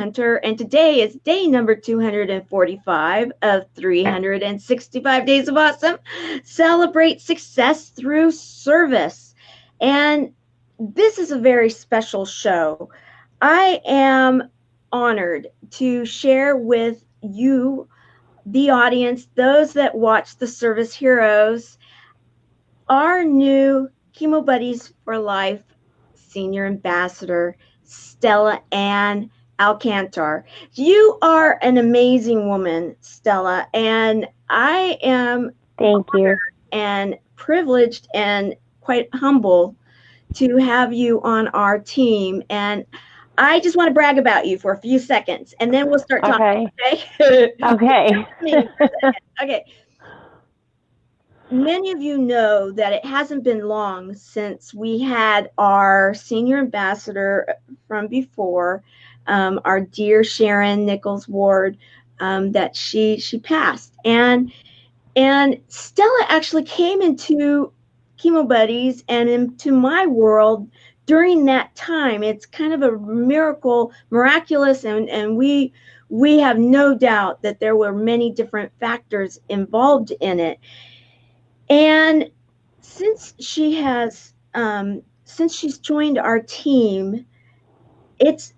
Hunter, and today is day number 245 of 365 Days of Awesome. Celebrate success through service. And this is a very special show. I am honored to share with you, the audience, those that watch the Service Heroes, our new Chemo Buddies for Life Senior Ambassador, Stella Ann Alcantar. You are an amazing woman, Stella, and I am Thank you. And privileged and quite humble to have you on our team. And I just want to brag about you for a few seconds, and then we'll start talking. Okay. Okay. Okay. Many of you know that it hasn't been long since we had our senior ambassador from before, our dear Sharon Nichols Ward, that she passed. And Stella actually came into Chemo Buddies and into my world during that time. It's kind of a miraculous, and we have no doubt that there were many different factors involved in it. And since she has, since she's joined our team, it's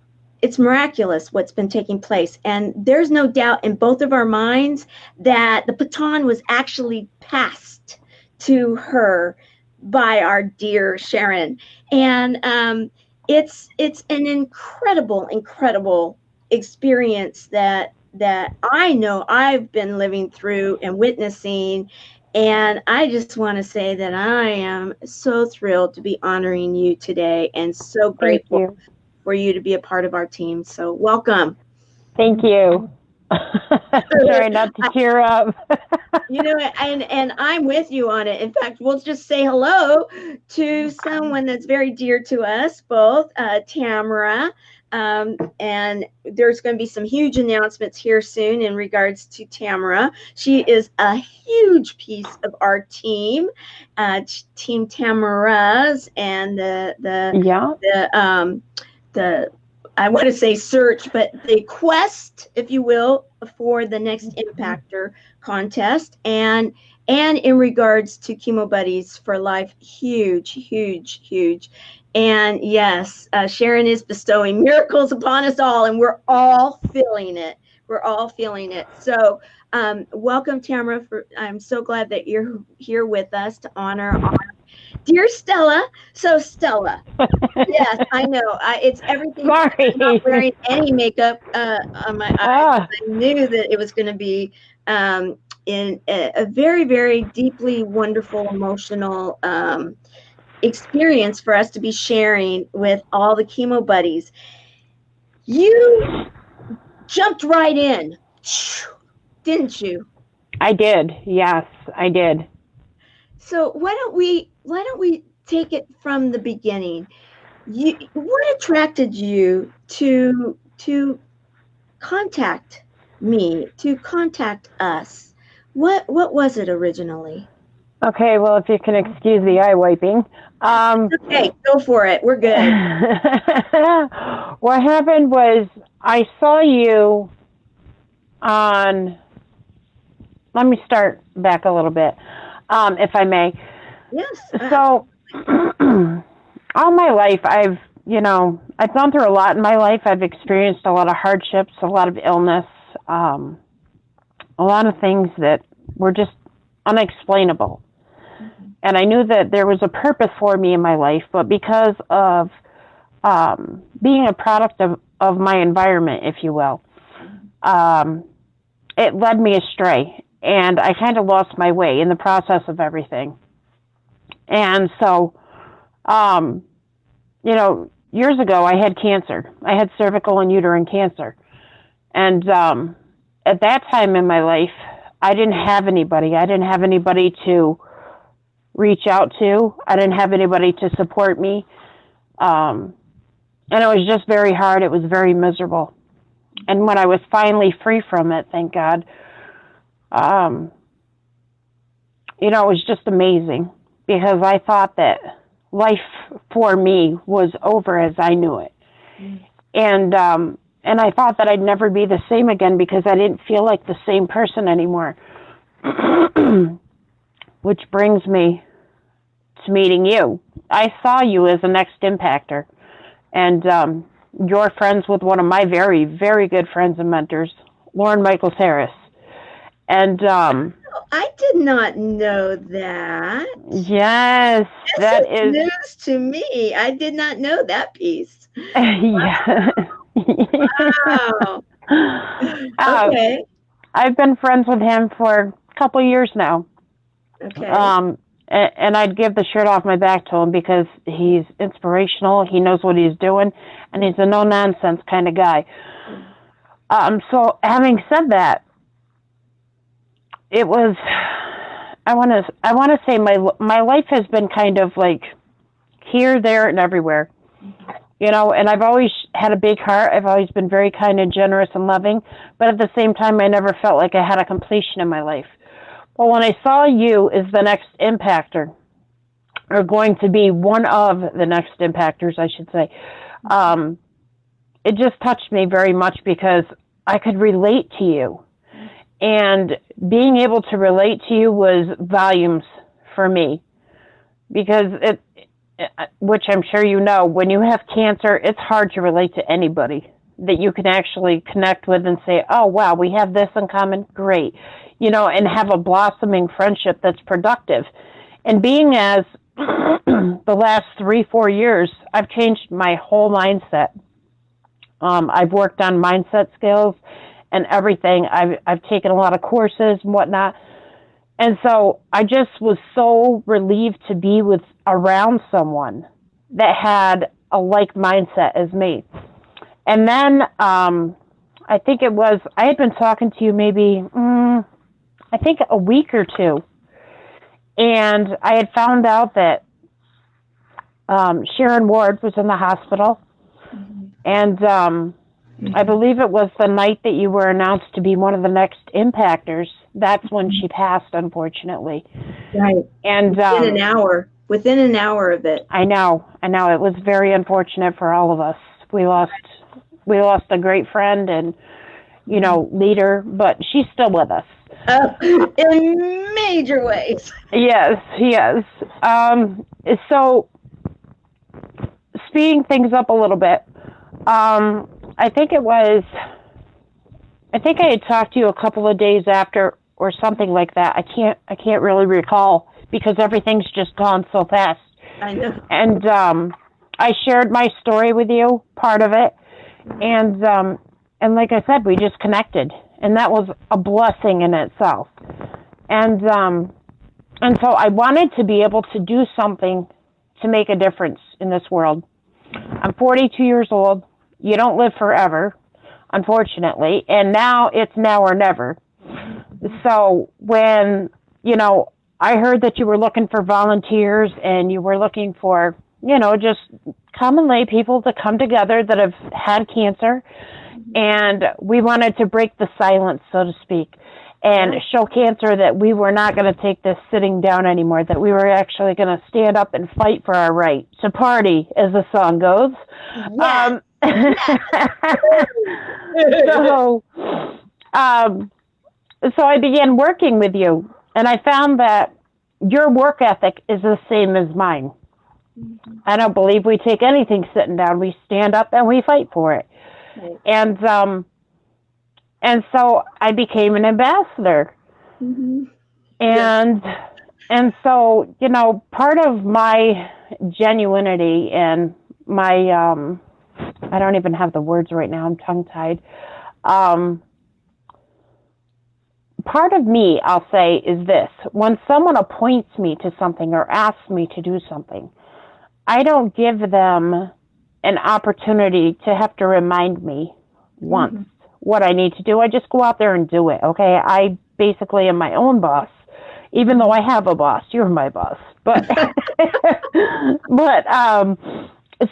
miraculous what's been taking place. And there's no doubt in both of our minds that the baton was actually passed to her by our dear Sharon. And it's an incredible experience that I know I've been living through and witnessing. And I just want to say that I am so thrilled to be honoring you today, and so grateful for you to be a part of our team. So welcome. Thank you. Sorry not to tear up. You know, and I'm with you on it. In fact, we'll just say hello to someone that's very dear to us both, Tamara. And there's going to be some huge announcements here soon in regards to Tamara. She is a huge piece of our team, Team Tamara's, and the I want to say search, but the quest, if you will, for the next Impactor contest, and in regards to Chemo Buddies for Life, huge. And yes, Sharon is bestowing miracles upon us all, and we're all feeling it. So welcome, Tamara. I'm so glad that you're here with us to honor our dear Stella. So Stella, yes, I know. It's everything. Sorry. I'm not wearing any makeup on my eyes. I knew that it was going to be in a very deeply wonderful, emotional experience for us to be sharing with all the Chemo Buddies. You jumped right in, didn't you? I did. Yes, I did. So why don't we take it from the beginning? What attracted you to contact me, to contact us? What was it originally? Okay, well, if you can excuse the eye wiping. Okay, go for it. We're good. What happened was I saw you on, let me start back a little bit, if I may. Yes. So all my life, I've gone through a lot in my life. I've experienced a lot of hardships, a lot of illness, a lot of things that were just unexplainable. And I knew that there was a purpose for me in my life, but because of being a product of my environment, if you will, it led me astray. And I kind of lost my way in the process of everything. And so, years ago, I had cancer. I had cervical and uterine cancer. And at that time in my life, I didn't have anybody. I didn't have anybody to reach out to. I didn't have anybody to support me. And it was just very hard. It was very miserable. And when I was finally free from it, thank God, it was just amazing, because I thought that life for me was over as I knew it. And and I thought that I'd never be the same again because I didn't feel like the same person anymore. Which brings me to meeting you. I saw you as the next impactor, and you're friends with one of my very, very good friends and mentors, Lauren Michaels Harris. And I did not know that. yes, that is news to me. I did not know that piece. yeah. Wow. Okay. I've been friends with him for a couple of years now. Okay. And I'd give the shirt off my back to him because he's inspirational. He knows what he's doing, and he's a no nonsense kind of guy. So having said that, it was. I want to say my life has been kind of like here, there, and everywhere. You know, and I've always had a big heart. I've always been very kind and generous and loving, but at the same time, I never felt like I had a completion in my life. Well, when I saw you as the next impactor, or going to be one of the next impactors, I should say, it just touched me very much because I could relate to you. And being able to relate to you was volumes for me. Because which I'm sure you know, when you have cancer, it's hard to relate to anybody that you can actually connect with and say, oh, wow, we have this in common, great. You know, and have a blossoming friendship that's productive. And being as the last 3-4 years, I've changed my whole mindset. I've worked on mindset skills and everything. I've taken a lot of courses and whatnot. And so I just was so relieved to be around someone that had a like mindset as me. And then I think I had been talking to you maybe, I think a week or two. And I had found out that Sharon Ward was in the hospital. Mm-hmm. And I believe it was the night that you were announced to be one of the next impactors. That's when she passed, unfortunately. Right. And within an hour of it. I know. It was very unfortunate for all of us. We lost a great friend and, you know, leader, but she's still with us. In major ways. Yes. So, speeding things up a little bit, I think I had talked to you a couple of days after or something like that. I can't really recall because everything's just gone so fast. I know. And I shared my story with you, part of it, and like I said, we just connected, and that was a blessing in itself. And so I wanted to be able to do something to make a difference in this world. I'm 42 years old. You don't live forever, unfortunately, and now it's now or never. So when, you know, I heard that you were looking for volunteers and you were looking for, you know, just common lay people to come together that have had cancer, and we wanted to break the silence, so to speak, and show cancer that we were not going to take this sitting down anymore, that we were actually going to stand up and fight for our right to party, as the song goes. Yeah. So I began working with you, and I found that your work ethic is the same as mine. Mm-hmm. I don't believe we take anything sitting down. We stand up and we fight for it. Right. And so I became an ambassador. Mm-hmm. And so, you know, part of my genuinity and my, I don't even have the words right now, I'm tongue-tied. Part of me, I'll say, is this. When someone appoints me to something or asks me to do something, I don't give them an opportunity to have to remind me once what I need to do. I just go out there and do it, okay? I basically am my own boss, even though I have a boss. You're my boss. But,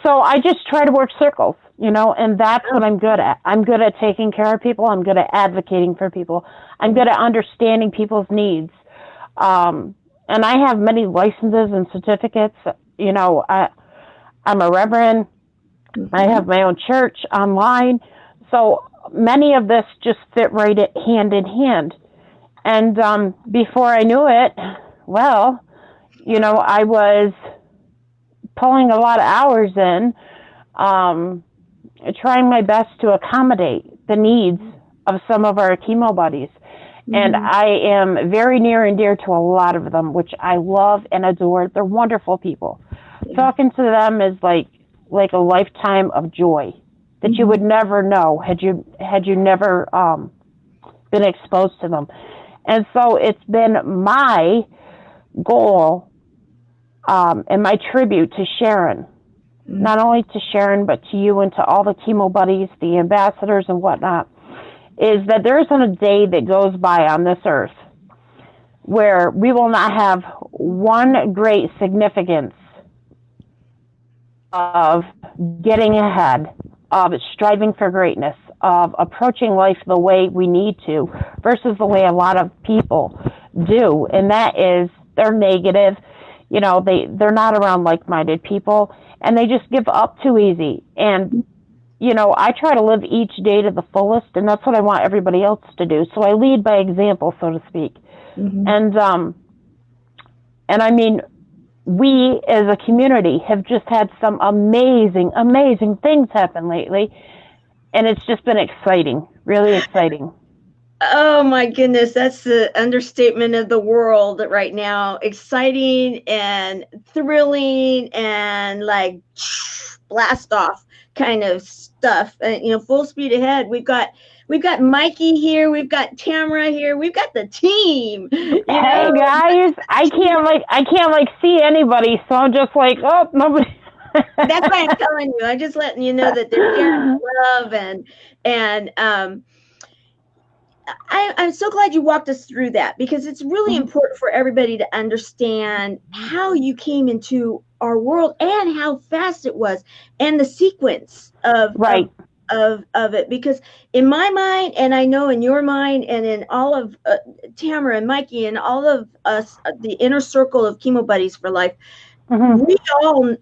so I just try to work circles, you know, and that's what I'm good at. I'm good at taking care of people. I'm good at advocating for people. I'm good at understanding people's needs. And I have many licenses and certificates. You know, I'm a reverend. I have my own church online. So many of this just fit right hand in hand. And before I knew it, well, I was pulling a lot of hours in, um, trying my best to accommodate the needs of some of our chemo buddies. And I am very near and dear to a lot of them, which I love and adore. They're wonderful people. Yeah. Talking to them is like a lifetime of joy that you would never know had you never been exposed to them. And so it's been my goal and my tribute to Sharon, not only to Sharon, but to you and to all the chemo buddies, the ambassadors and whatnot, is that there isn't a day that goes by on this earth where we will not have one great significance of getting ahead, of striving for greatness, of approaching life the way we need to versus the way a lot of people do. And that is they're negative. They're not around like-minded people, and they just give up too easy. And I try to live each day to the fullest, and that's what I want everybody else to do. So I lead by example, so to speak. And I mean, we as a community have just had some amazing, amazing things happen lately, and it's just been exciting, really exciting. Oh my goodness, that's the understatement of the world right now. Exciting and thrilling and like blast off kind of stuff. Full speed ahead. We've got Mikey here. We've got Tamara here. We've got the team. Hey guys, I can't see anybody, so I'm just like, oh, nobody. That's why I'm telling you. I'm just letting you know that they're sharing love and I'm so glad you walked us through that, because it's really important for everybody to understand how you came into our world and how fast it was and the sequence of it. Because in my mind, and I know in your mind and in all of Tamara and Mikey and all of us, the inner circle of chemo buddies for life, we all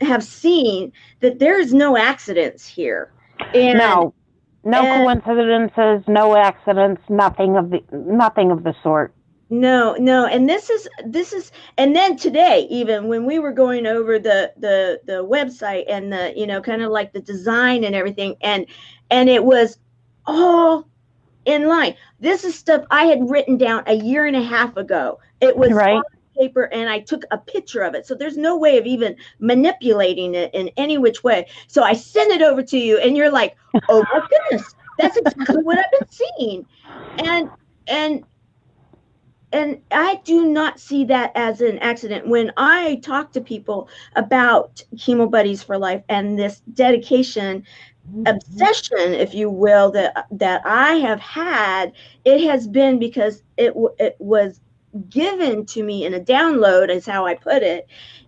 have seen that there is no accidents here. And no coincidences, no accidents, nothing of the sort. No. And this is, and then today, even when we were going over the website and the, kind of like the design and everything, and it was all in line. This is stuff I had written down a year and a half ago. It was on paper, and I took a picture of it. So there's no way of even manipulating it in any which way. So I send it over to you, and you're like, oh my goodness, that's exactly what I've been seeing. And I do not see that as an accident. When I talk to people about Chemo Buddies for Life and this dedication, obsession, if you will, that I have had, it has been because it was given to me in a download, is how I put it,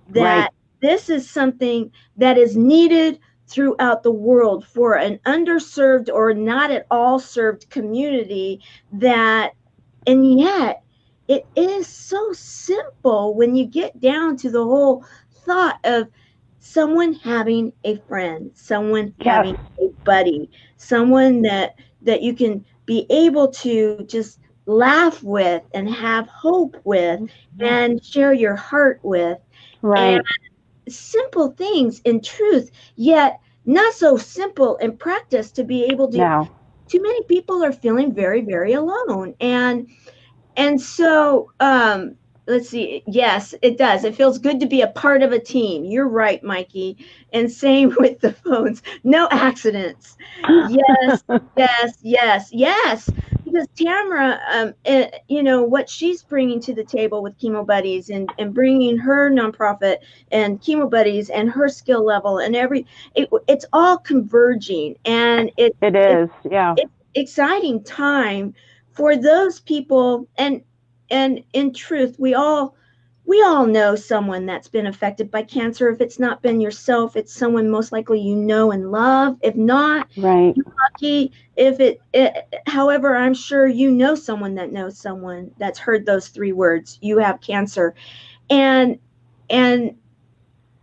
that this is something that is needed throughout the world for an underserved or not at all served community, and yet it is so simple when you get down to the whole thought of someone having a friend, someone having a buddy, someone that you can be able to just laugh with and have hope with and share your heart with. And simple things in truth, yet not so simple in practice to be able to. Too many people are feeling very, very alone. And so, let's see. Yes, it does. It feels good to be a part of a team. You're right, Mikey. And same with the phones. No accidents. Yes, yes. Because Tamara, what she's bringing to the table with Chemo Buddies and bringing her nonprofit and Chemo Buddies and her skill level and it's all converging. And it's exciting time for those people. And in truth, we all know someone that's been affected by cancer. If it's not been yourself, it's someone most likely you know and love. If not, you're lucky. However, I'm sure you know someone that knows someone that's heard those three words: you have cancer. And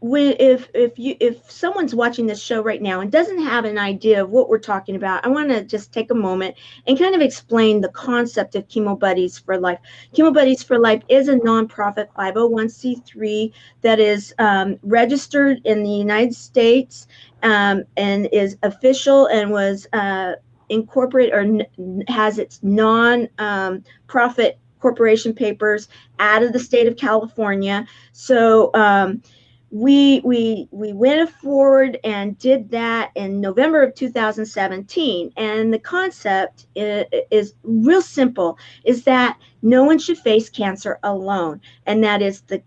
if someone's watching this show right now and doesn't have an idea of what we're talking about, I want to just take a moment and kind of explain the concept of Chemo Buddies for Life. Chemo Buddies for Life is a nonprofit 501c3 that is registered in the United States, and is official, and was incorporated, or has its non-profit corporation papers out of the state of California. So we went forward and did that in November of 2017. And the concept is real simple, is that no one should face cancer alone. And that is the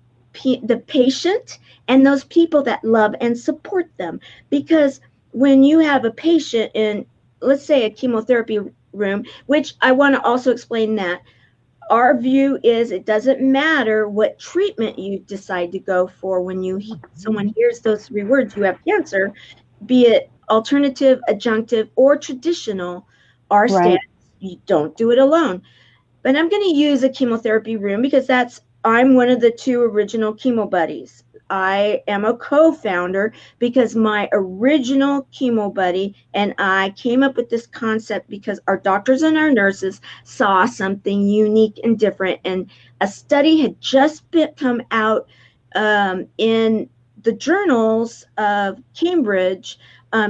patient and those people that love and support them. Because when you have a patient in, let's say, a chemotherapy room, which I want to also explain that our view is it doesn't matter what treatment you decide to go for when someone hears those three words, you have cancer, be it alternative, adjunctive, or traditional, our stance, you don't do it alone. But I'm going to use a chemotherapy room because I'm one of the two original Chemo Buddies. I am a co-founder because my original Chemo Buddy and I came up with this concept because our doctors and our nurses saw something unique and different. And a study had just come out in the journals of Cambridge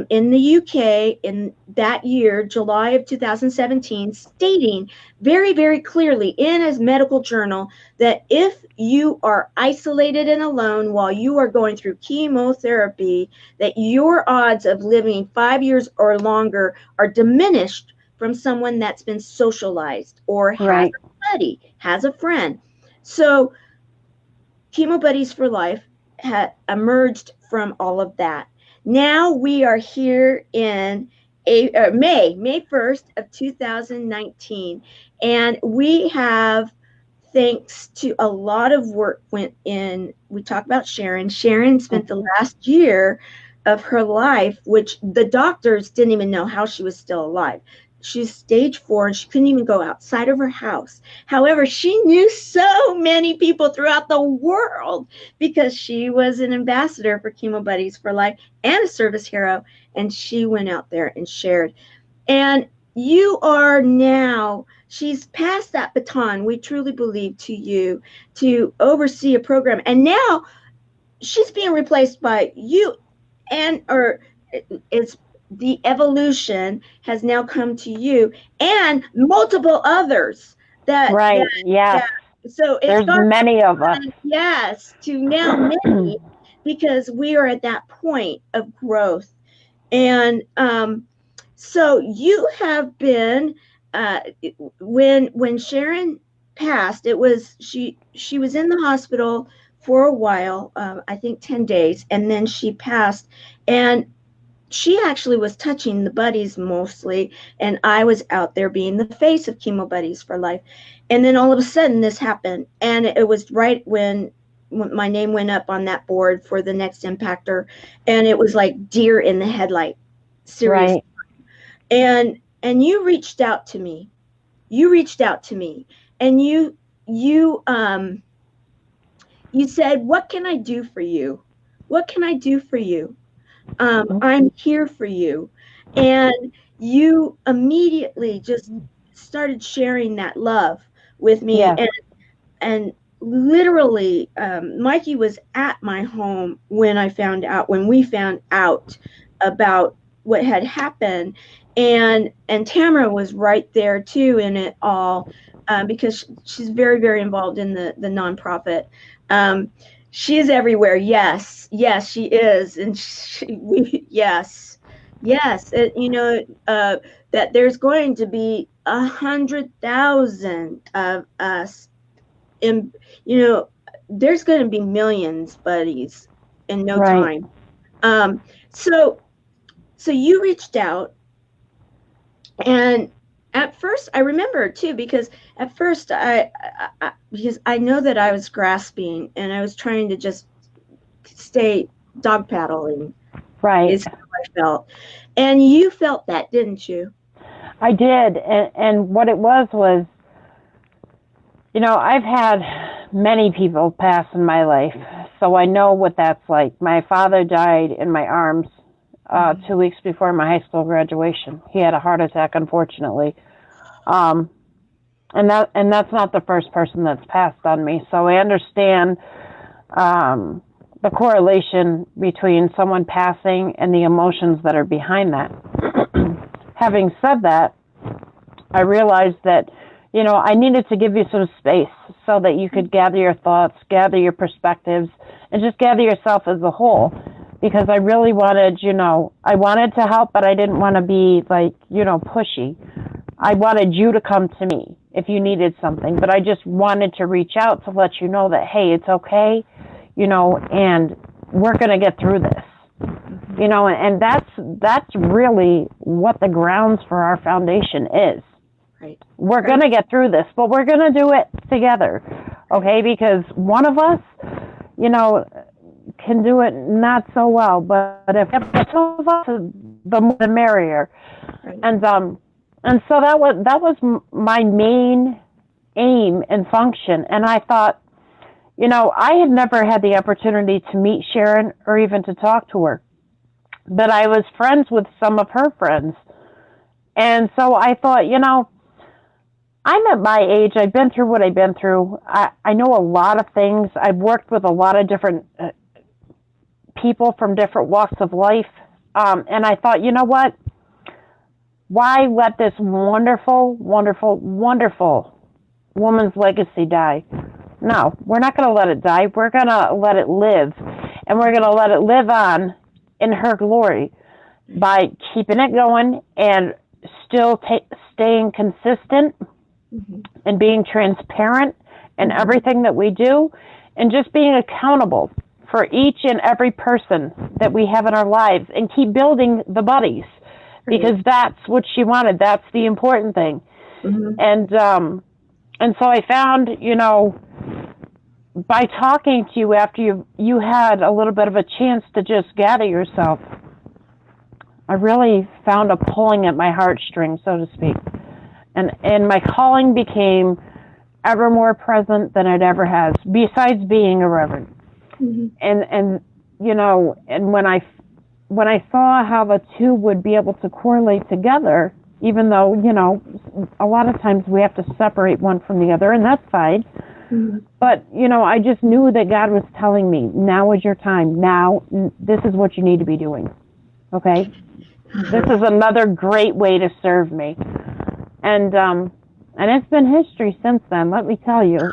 in the UK in that year, July of 2017, stating very, very clearly in a medical journal that if you are isolated and alone while you are going through chemotherapy, that your odds of living 5 years or longer are diminished from someone that's been socialized or has a buddy, has a friend. So Chemo Buddies for Life had emerged from all of that. Now we are here in May 1st of 2019, and we have, thanks to a lot of work went in. We talk about Sharon. Sharon spent the last year of her life, which the doctors didn't even know how she was still alive. She's stage 4 and she couldn't even go outside of her house. However, she knew so many people throughout the world because she was an ambassador for Chemo Buddies for Life and a service hero. And she went out there and shared. And you are now, she's passed that baton, we truly believe, to you to oversee a program. And now she's being replaced by you, or it's the evolution has now come to you and multiple others that so it's there's many of us, yes, to now many, because we are at that point of growth. And so you have been when Sharon passed, it was she was in the hospital for a while, I think 10 days, and then she passed. And she actually was touching the buddies mostly, and I was out there being the face of Chemo Buddies for Life. And then all of a sudden this happened, and it was right when my name went up on that board for the next impactor, and it was like deer in the headlight, seriously. And you reached out to me. And you said, what can I do for you? I'm here for you. And you immediately just started sharing that love with me. And literally, Mikey was at my home when we found out about what had happened. And Tamara was right there too in it all, because she's very, very involved in the nonprofit. She is everywhere. Yes, she is. And yes. That there's going to be 100,000 of us. There's going to be millions, buddies, in no time. So you reached out, and at first I remember too, because at first because I know that I was grasping and I was trying to just stay dog paddling. Is how I felt. And you felt that, didn't you? I did. And what it was, I've had many people pass in my life, so I know what that's like. My father died in my arms 2 weeks before my high school graduation. He had a heart attack, unfortunately. Um, and that's not the first person that's passed on me. So I understand the correlation between someone passing and the emotions that are behind that. Having said that, I realized that, I needed to give you some space so that you could gather your thoughts, gather your perspectives, and just gather yourself as a whole. Because I really wanted, I wanted to help, but I didn't want to be like, pushy. I wanted you to come to me if you needed something, but I just wanted to reach out to let you know that, hey, it's okay, and we're going to get through this. And that's really what the grounds for our foundation is. Right. We're going to get through this, but we're going to do it together, okay? Because one of us, can do it not so well, but if two of us, the more the merrier. Right. And so that was my main aim and function. And I thought, I had never had the opportunity to meet Sharon or even to talk to her, but I was friends with some of her friends. And so I thought, I'm at my age. I've been through what I've been through. I know a lot of things. I've worked with a lot of different people from different walks of life. And I thought, you know what? Why let this wonderful, wonderful, wonderful woman's legacy die? No, we're not going to let it die. We're going to let it live. And we're going to let it live on in her glory by keeping it going and still staying consistent and being transparent in everything that we do, and just being accountable for each and every person that we have in our lives, and keep building the buddies, because that's what she wanted. That's the important thing. And so I found, by talking to you after you had a little bit of a chance to just gather yourself, I really found a pulling at my heartstrings, so to speak. And my calling became ever more present than it ever has, besides being a reverend. And when I saw how the two would be able to correlate together, even though, a lot of times we have to separate one from the other, and that's fine. But, I just knew that God was telling me, now is your time. Now, this is what you need to be doing. Okay? This is another great way to serve me. And it's been history since then, let me tell you.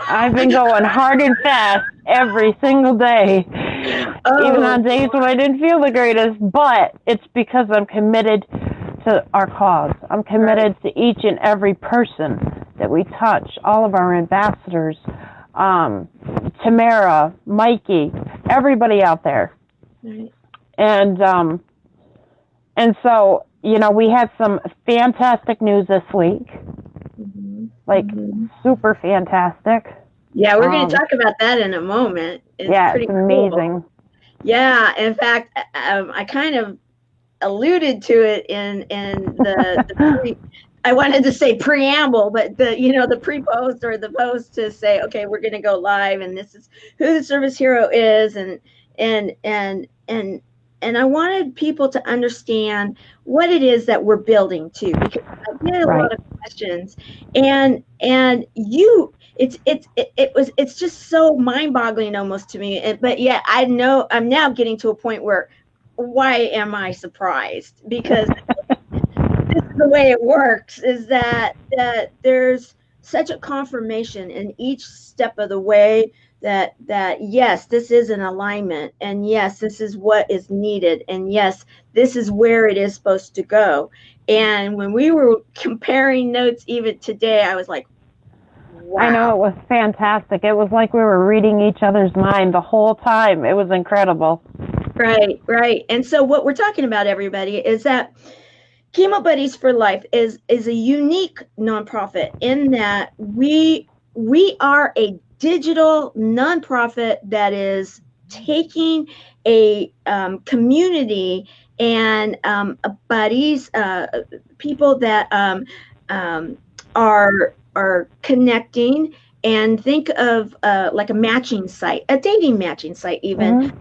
I've been going hard and fast every single day, even on days when I didn't feel the greatest, but it's because I'm committed to our cause. I'm committed to each and every person that we touch, all of our ambassadors, Tamara, Mikey, everybody out there. And so, we had some fantastic news this week, super fantastic. Yeah, we're going to talk about that in a moment. It's amazing. Cool. Yeah, in fact, I kind of alluded to it in the I wanted to say preamble, but the pre-post or the post to say, okay, we're going to go live, and this is who the service hero is, and I wanted people to understand what it is that we're building to, because I get a lot of questions, and it's just so mind-boggling almost to me. But yet I know I'm now getting to a point where, why am I surprised? Because this is the way it works, is that there's such a confirmation in each step of the way that yes, this is an alignment, and yes, this is what is needed, and yes, this is where it is supposed to go. And when we were comparing notes even today, I was like, wow. I know, it was fantastic. It was like we were reading each other's mind the whole time. It was incredible. Right. And so what we're talking about, everybody, is that Chemo Buddies for Life is a unique nonprofit in that we are a digital nonprofit that is taking a community and buddies, people that are connecting and think of like a matching site, a dating matching site even,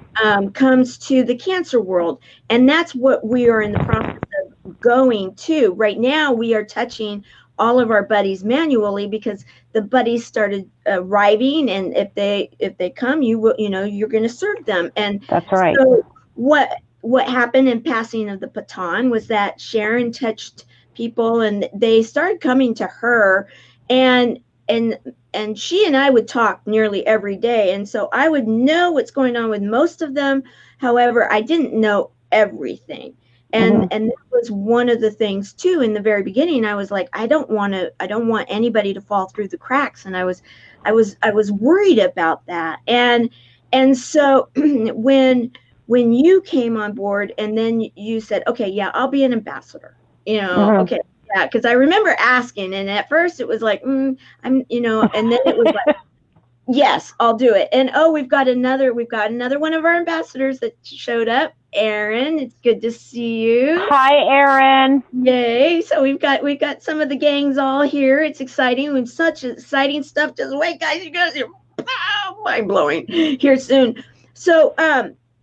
comes to the cancer world. And that's what we are in the process of going to. Right now, we are touching all of our buddies manually because the buddies started arriving, and if they come, you're going to serve them. And that's right. So what happened in passing of the baton was that Sharon touched people, and they started coming to her, and she and I would talk nearly every day, and so I would know what's going on with most of them. However, I didn't know everything. And that was one of the things too. In the very beginning, I was like, I don't want anybody to fall through the cracks, and I was worried about that. And so when you came on board, and then you said, okay, yeah, I'll be an ambassador, okay, yeah, because I remember asking, and at first it was like, and then it was like, yes, I'll do it. And we've got another one of our ambassadors that showed up. Erin, it's good to see you. Hi, Erin. Yay! So we've got some of the gangs all here. It's exciting. We've such exciting stuff. Just wait, guys, you guys are mind blowing here soon. So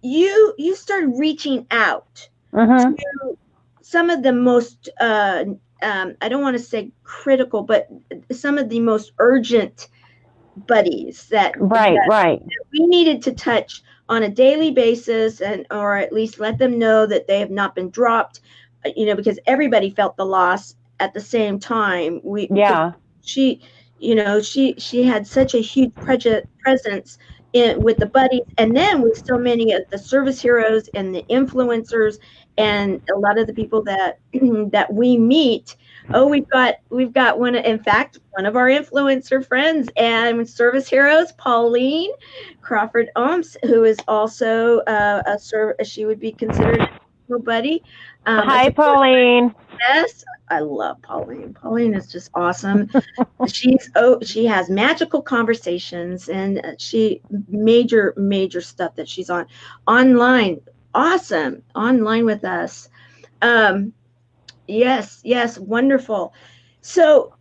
you started reaching out to some of the most I don't want to say critical, but some of the most urgent buddies that we needed to touch on a daily basis, or at least let them know that they have not been dropped, because everybody felt the loss at the same time. She had such a huge presence with the buddies, and then with so many of the service heroes and the influencers and a lot of the people that that we meet. We've got one of our influencer friends and service heroes, Pauline Crawford Ohms, who is also she would be considered a buddy. Hi, Pauline. Yes, I love Pauline. Pauline is just awesome. She has magical conversations, and she major stuff that she's online. Awesome, online with us. Yes, wonderful. So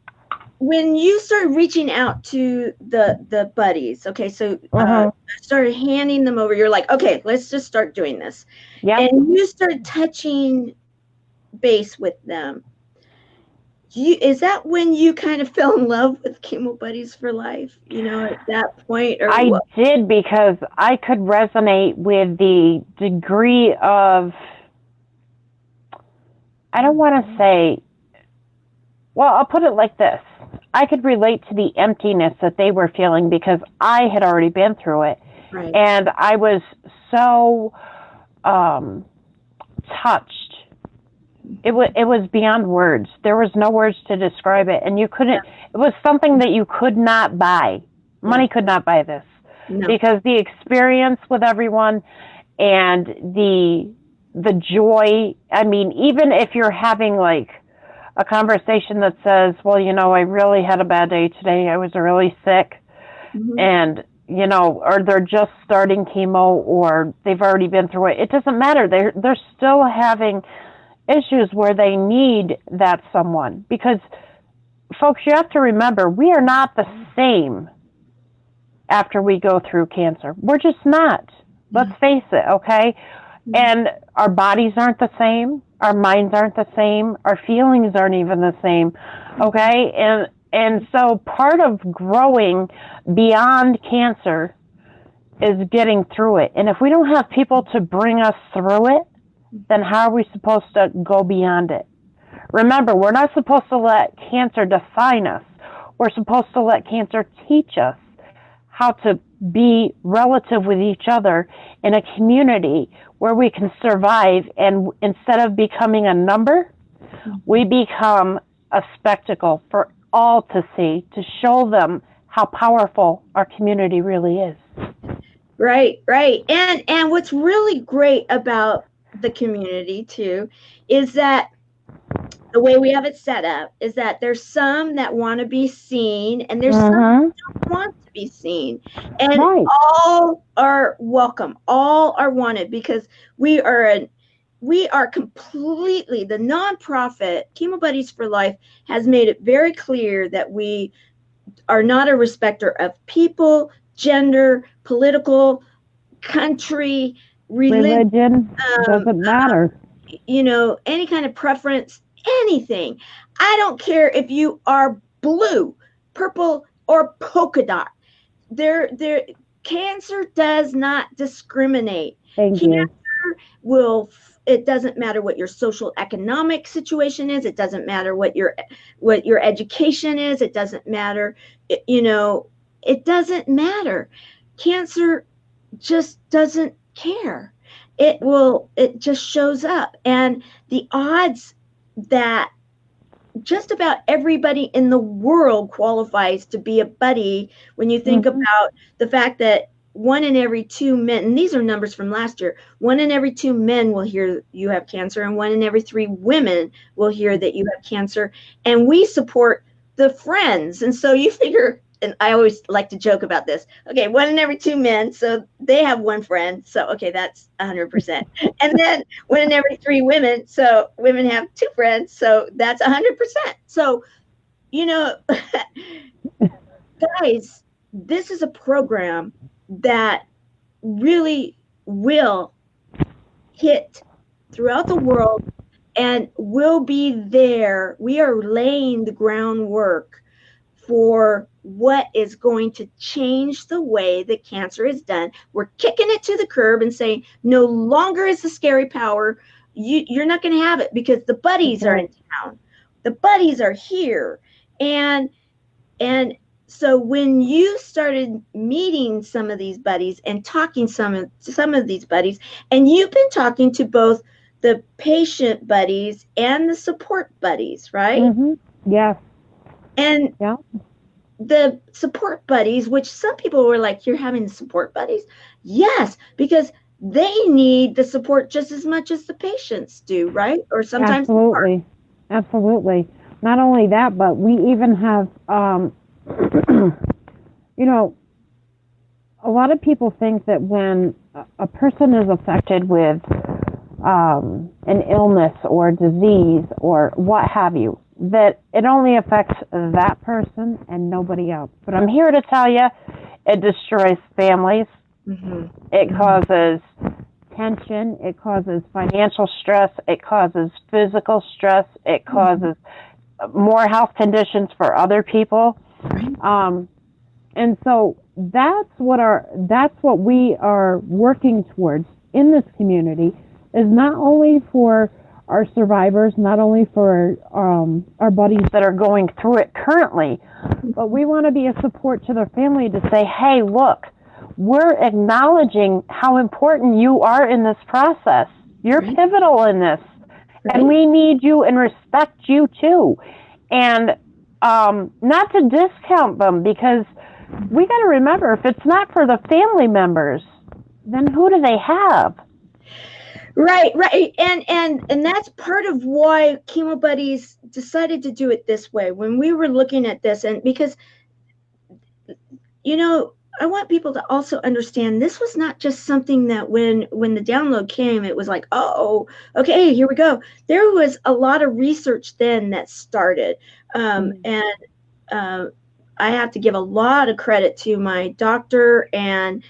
when you started reaching out to the buddies, okay, so I started handing them over. You're like, okay, let's just start doing this. Yep. And you started touching base with them. Is that when you kind of fell in love with Chemo Buddies for Life, at that point? Or I did, because I could resonate with the degree of, I don't want to say, well, I'll put it like this. I could relate to the emptiness that they were feeling, because I had already been through it. Right. And I was so touched. It was beyond words. There was no words to describe it. And you couldn't, it was something that you could not buy. Money could not buy this. No. Because the experience with everyone and the joy, I mean, even if you're having like a conversation that says, well, I really had a bad day today. I was really sick. And, or they're just starting chemo, or they've already been through it. It doesn't matter. They're still having issues where they need that someone. Because, folks, you have to remember, we are not the same after we go through cancer. We're just not. Let's face it, okay? And our bodies aren't the same. Our minds aren't the same. Our feelings aren't even the same, okay? And so part of growing beyond cancer is getting through it. And if we don't have people to bring us through it, then how are we supposed to go beyond it? Remember, we're not supposed to let cancer define us. We're supposed to let cancer teach us how to be relative with each other in a community where we can survive, and instead of becoming a number, we become a spectacle for all to see, to show them how powerful our community really is. Right. And what's really great about the community too is that the way we have it set up is that there's some that want to be seen, and there's some that don't want to be seen, and all are welcome, all are wanted, because we are completely, the nonprofit Chemo Buddies for Life has made it very clear that we are not a respecter of people, gender, political, country, Religion um, doesn't matter. any kind of preference, anything. I don't care if you are blue, purple, or polka dot. There, cancer does not discriminate. Thank you. Cancer will. It doesn't matter what your social economic situation is. It doesn't matter what your education is. It doesn't matter. It doesn't matter. Cancer just doesn't care. It just shows up. And the odds that just about everybody in the world qualifies to be a buddy when you think about the fact that 1 in every 2 men, and these are numbers from last year, 1 in every 2 men will hear you have cancer, and 1 in every 3 women will hear that you have cancer. And we support the friends. And so you figure, and I always like to joke about this. Okay, 1 in every 2 men, so they have one friend. So, okay, that's 100%. And then 1 in every 3 women, so women have 2 friends. So that's 100%. So, guys, this is a program that really will hit throughout the world and will be there. We are laying the groundwork for what is going to change the way that cancer is done. We're kicking it to the curb and saying, no longer is the scary power. You're not going to have it because the buddies are in town. The buddies are here. And so when you started meeting some of these buddies and talking some of these buddies, and you've been talking to both the patient buddies and the support buddies, right? Yes. And the support buddies, which some people were like, you're having the support buddies? Yes, because they need the support just as much as the patients do, right? Or sometimes absolutely. Absolutely. Not only that, but we even have, a lot of people think that when a person is affected with an illness or disease or what have you, that it only affects that person and nobody else. But I'm here to tell you, it destroys families. It causes tension. It causes financial stress. It causes physical stress. It causes more health conditions for other people. And so that's what we are working towards in this community, is not only for our survivors, not only for our buddies that are going through it currently, but we want to be a support to their family to say, hey, look, we're acknowledging how important you are in this process. You're pivotal in this, and we need you and respect you too. And not to discount them, because we got to remember, if it's not for the family members, then who do they have? Right. And that's part of why Chemo Buddies decided to do it this way when we were looking at this. And because, I want people to also understand this was not just something that when the download came, it was like, oh, okay, here we go. There was a lot of research then that started. And I have to give a lot of credit to my doctor and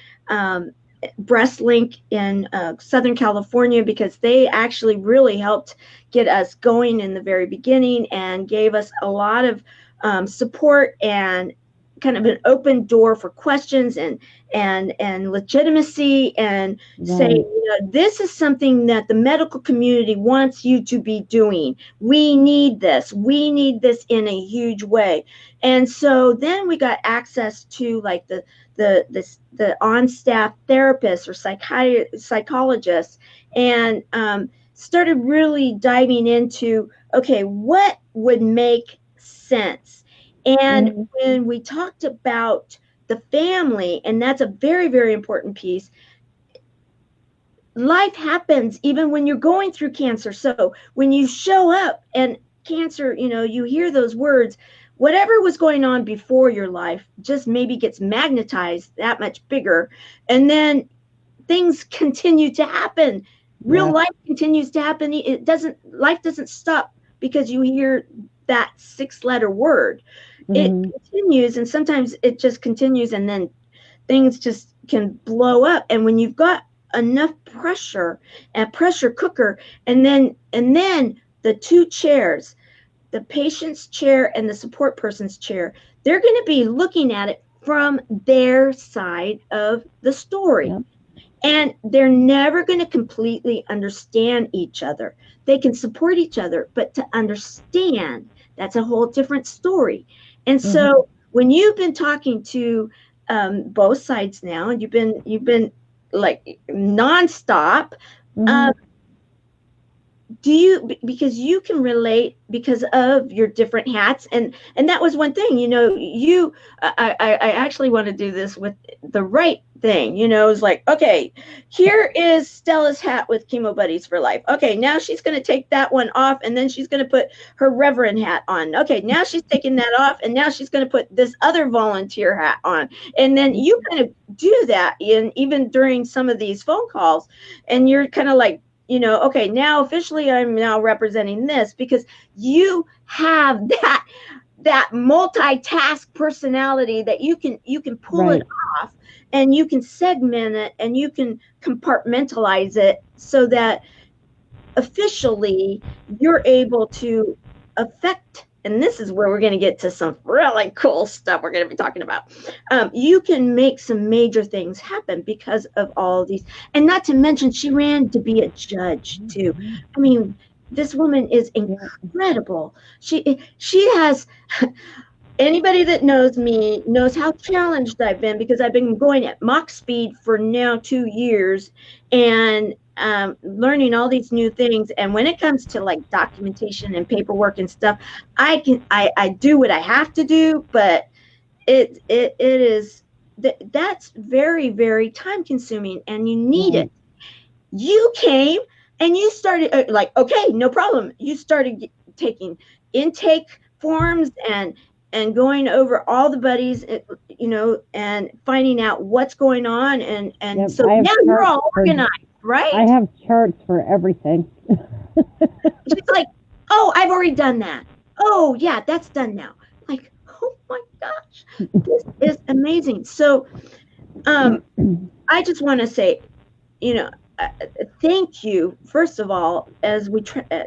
BreastLink in Southern California, because they actually really helped get us going in the very beginning and gave us a lot of support and kind of an open door for questions and legitimacy, and saying, this is something that the medical community wants you to be doing. We need this. We need this in a huge way. And so then we got access to like the on-staff therapists or psychologists, and started really diving into, okay, what would make sense? And when we talked about the family, and that's a very, very important piece, life happens even when you're going through cancer. So when you show up and cancer, you hear those words, whatever was going on before your life just maybe gets magnetized that much bigger. And then things continue to happen. Real life continues to happen. Life doesn't stop because you hear that 6-letter word. it Mm-hmm. continues, and sometimes it just continues, and then things just can blow up. And when you've got enough pressure, a pressure cooker, and then the two chairs, the patient's chair and the support person's chair, they're going to be looking at it from their side of the story. Yep. And they're never going to completely understand each other. They can support each other, but to understand, that's a whole different story. And Mm-hmm. so when you've been talking to both sides now, and you've been like nonstop, Mm-hmm. um, do you, because you can relate because of your different hats, and that was one thing, you I actually want to do this with the right thing, it's like, okay, here is Stella's hat with Chemo Buddies for Life. Okay, now she's going to take that one off, and then she's going to put her reverend hat on. Okay, now she's taking that off, and now she's going to put this other volunteer hat on. And then you kind of do that in even during some of these phone calls, and you're kind of like, okay, now officially I'm now representing this, because you have that multitask personality that you can pull it Right. off, and you can segment it, and you can compartmentalize it so that officially you're able to affect, and this is where we're going to get to some really cool stuff we're going to be talking about. You can make some major things happen because of all of these. And not to mention, she ran to be a judge too. I mean, this woman is Yeah. incredible. She has, anybody that knows me knows how challenged I've been, because I've been going at Mach speed for now 2 years, and learning all these new things. And when it comes to like documentation and paperwork and stuff, I do what I have to do, but it is that's very, very time consuming, and you need it. Right. You came and you started, like, okay, no problem. You started taking intake forms, and going over all the buddies, and finding out what's going on, and Yep. so I have now you're charts all for organized, I right? have charts for everything. She's like, oh, I've already done that. Oh yeah, that's done now. Like, oh my gosh, this is amazing. So I just want to say, you know, uh, thank you, first of all, as we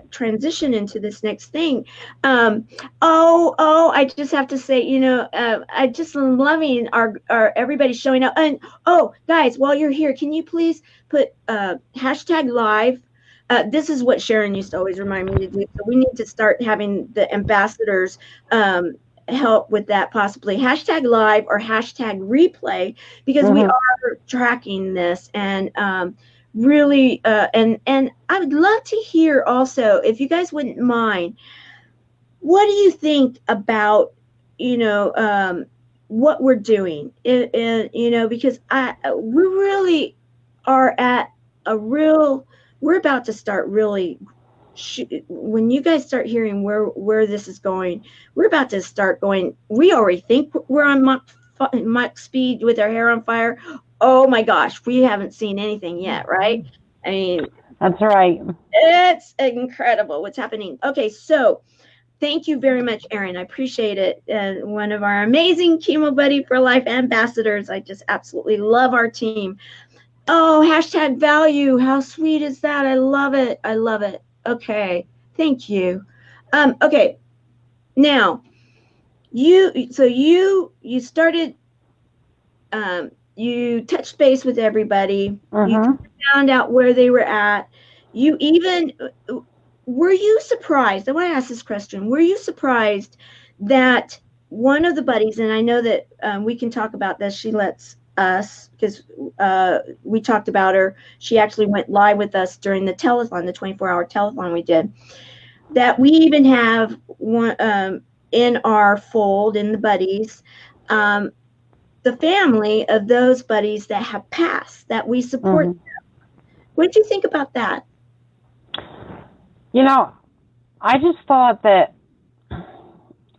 transition into this next thing. I just have to say, I just am loving our everybody showing up. And oh, guys, while you're here, can you please put hashtag live? This is what Sharon used to always remind me to do. So we need to start having the ambassadors help with that, possibly hashtag live or hashtag replay, because we Mm-hmm. are tracking this, and really, and I would love to hear also, if you guys wouldn't mind, what do you think about, what we're doing, because we really are at a real, we're about to start really, when you guys start hearing where this is going, we're about to start going. We already think we're on Mach speed with our hair on fire. Oh my gosh, we haven't seen anything yet, right? I mean, That's right. it's incredible what's happening. Okay, so thank you very much, Erin. I appreciate it. One of our amazing Chemo Buddy for Life ambassadors. I just absolutely love our team. Oh, hashtag value. How sweet is that? I love it. I love it. Okay. Thank you. Okay. Now, you started, you touched base with everybody. You Mm-hmm. found out where they were at. You even, were you surprised? I want to ask this question. Were you surprised that one of the buddies, and I know that we can talk about this, she lets us, because we talked about her. She actually went live with us during the telethon, the 24-hour telethon we did, that we even have one in our fold, in the buddies, um, the family of those buddies that have passed, that we support. Mm-hmm. What did you think about that? You know, I just thought that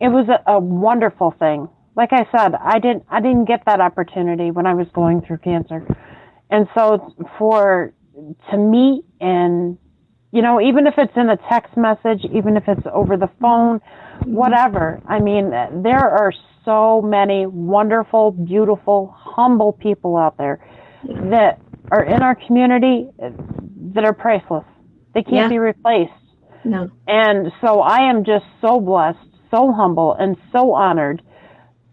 it was a wonderful thing. Like I said, I didn't get that opportunity when I was going through cancer, and so for to meet and even if it's in a text message, even if it's over the phone, whatever. I mean, there are so many wonderful, beautiful, humble people out there that are in our community that are priceless. They can't be replaced. No. And so I am just so blessed, so humble, and so honored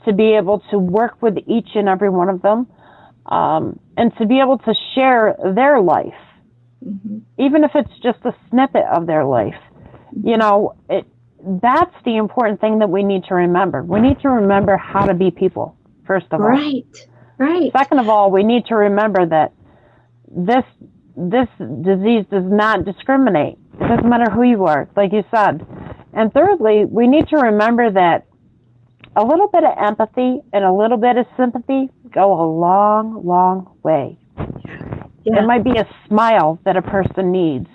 to be able to work with each and every one of them, and to be able to share their life, even if it's just a snippet of their life. That's the important thing that we need to remember. We need to remember how to be people, first of all. Right. Second of all, we need to remember that this disease does not discriminate. It doesn't matter who you are, like you said. And thirdly, we need to remember that a little bit of empathy and a little bit of sympathy go a long, long way. It might be a smile that a person needs,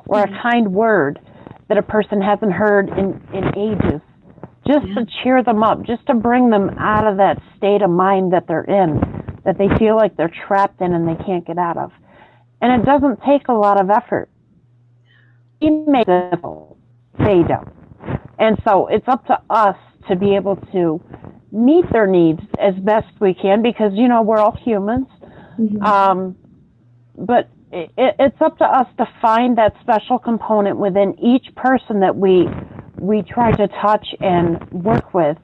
or a kind word that a person hasn't heard in ages, just to cheer them up, just to bring them out of that state of mind that they're in, that they feel like they're trapped in and they can't get out of. And it doesn't take a lot of effort. We make it difficult. They don't. And so it's up to us to be able to meet their needs as best we can, because, we're all humans. But it's up to us to find that special component within each person that we try to touch and work with.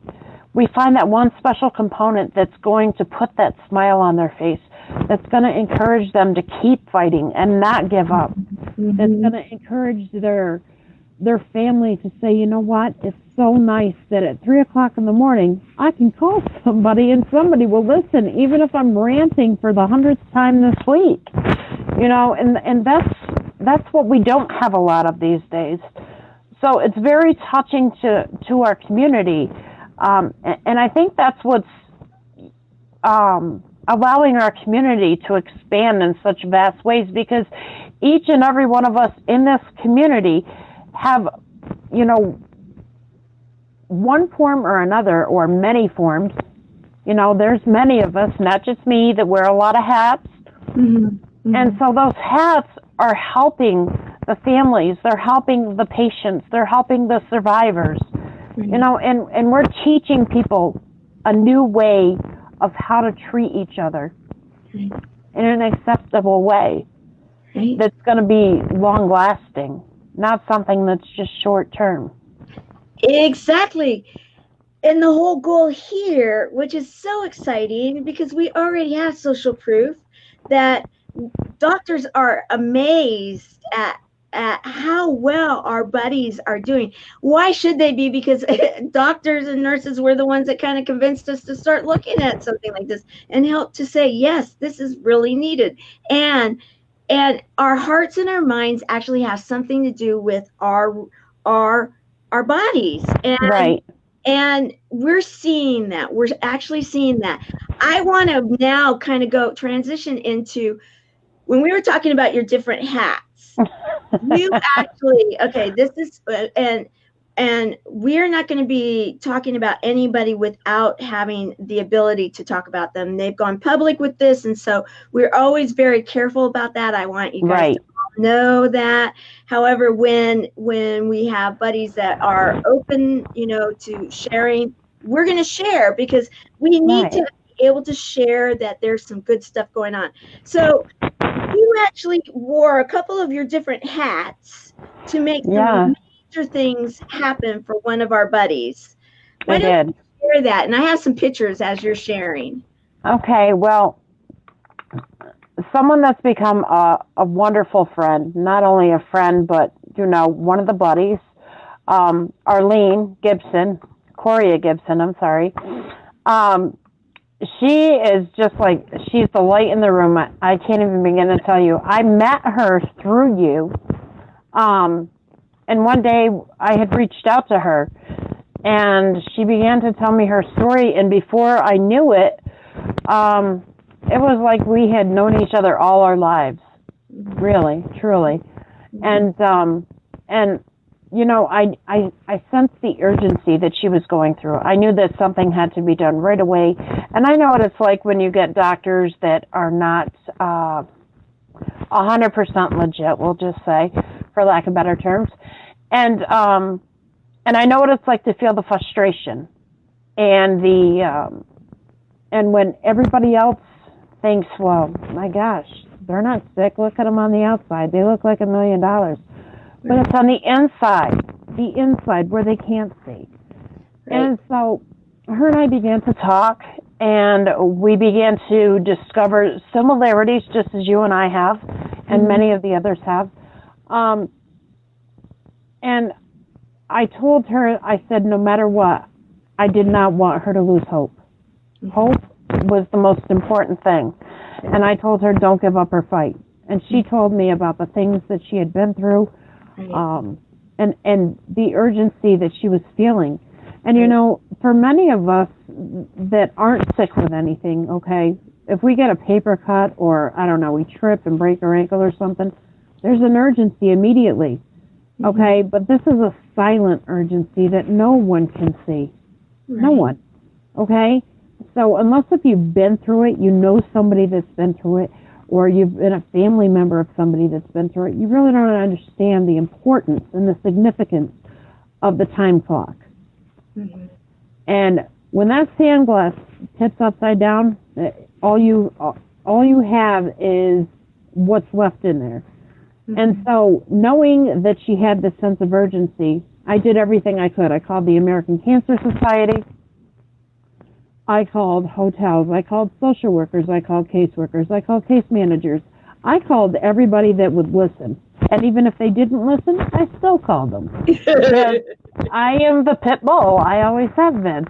We find that one special component that's going to put that smile on their face, that's going to encourage them to keep fighting and not give up. That's going to encourage their family to say, you know what, it's so nice that at 3 o'clock in the morning, I can call somebody and somebody will listen, even if I'm ranting for the 100th time this week. And that's what we don't have a lot of these days. So it's very touching to our community. And I think that's what's allowing our community to expand in such vast ways, because each and every one of us in this community have, one form or another, or many forms. There's many of us, not just me, that wear a lot of hats. And so those hats are helping the families, they're helping the patients, they're helping the survivors, and we're teaching people a new way of how to treat each other in an acceptable way that's going to be long lasting, not something that's just short term. Exactly. And the whole goal here, which is so exciting, because we already have social proof that doctors are amazed at how well our buddies are doing. Why should they be? Because doctors and nurses were the ones that kind of convinced us to start looking at something like this and help to say, yes, this is really needed. And our hearts and our minds actually have something to do with our bodies. And we're seeing that. We're actually seeing that. I want to now kind of transition into, when we were talking about your different hats, you actually, this is, and we're not going to be talking about anybody without having the ability to talk about them. They've gone public with this, and so we're always very careful about that. I want you guys to know that. However, when we have buddies that are open, to sharing, we're going to share, because we need to be able to share that there's some good stuff going on. So you actually wore a couple of your different hats to make some major things happen for one of our buddies. Why don't you share that? And I have some pictures as you're sharing. Okay, well, someone that's become a wonderful friend, not only a friend, but, one of the buddies, Arlene Gibson, Coria Gibson, I'm sorry. She is just like, she's the light in the room. I can't even begin to tell you. I met her through you. And one day I had reached out to her, and she began to tell me her story. And before I knew it, it was like we had known each other all our lives, really, truly. And I sensed the urgency that she was going through. I knew that something had to be done right away. And I know what it's like when you get doctors that are not 100% legit, we'll just say, for for lack of better terms. And I know what it's like to feel the frustration and and when everybody else thinks, well, my gosh, they're not sick. Look at them on the outside. They look like $1 million. But it's on the inside where they can't see. Right. And so her and I began to talk, and we began to discover similarities, just as you and I have, and many of the others have. And I told her, I said, no matter what, I did not want her to lose hope. Hope was the most important thing. And I told her, don't give up her fight. And she told me about the things that she had been through, and the urgency that she was feeling. And, you know, for many of us that aren't sick with anything, okay, if we get a paper cut or, I don't know, we trip and break our ankle or something, there's an urgency immediately, okay? But this is a silent urgency that no one can see. No one, okay? So unless if you've been through it, you know somebody that's been through it, or you've been a family member of somebody that's been through it, you really don't understand the importance and the significance of the time clock. And when that sand glass tips upside down, all you have is what's left in there. And so knowing that she had this sense of urgency, I did everything I could. I called the American Cancer Society. I called hotels. I called social workers. I called caseworkers. I called case managers. I called everybody that would listen. And even if they didn't listen, I still called them. Because I am the pit bull. I always have been.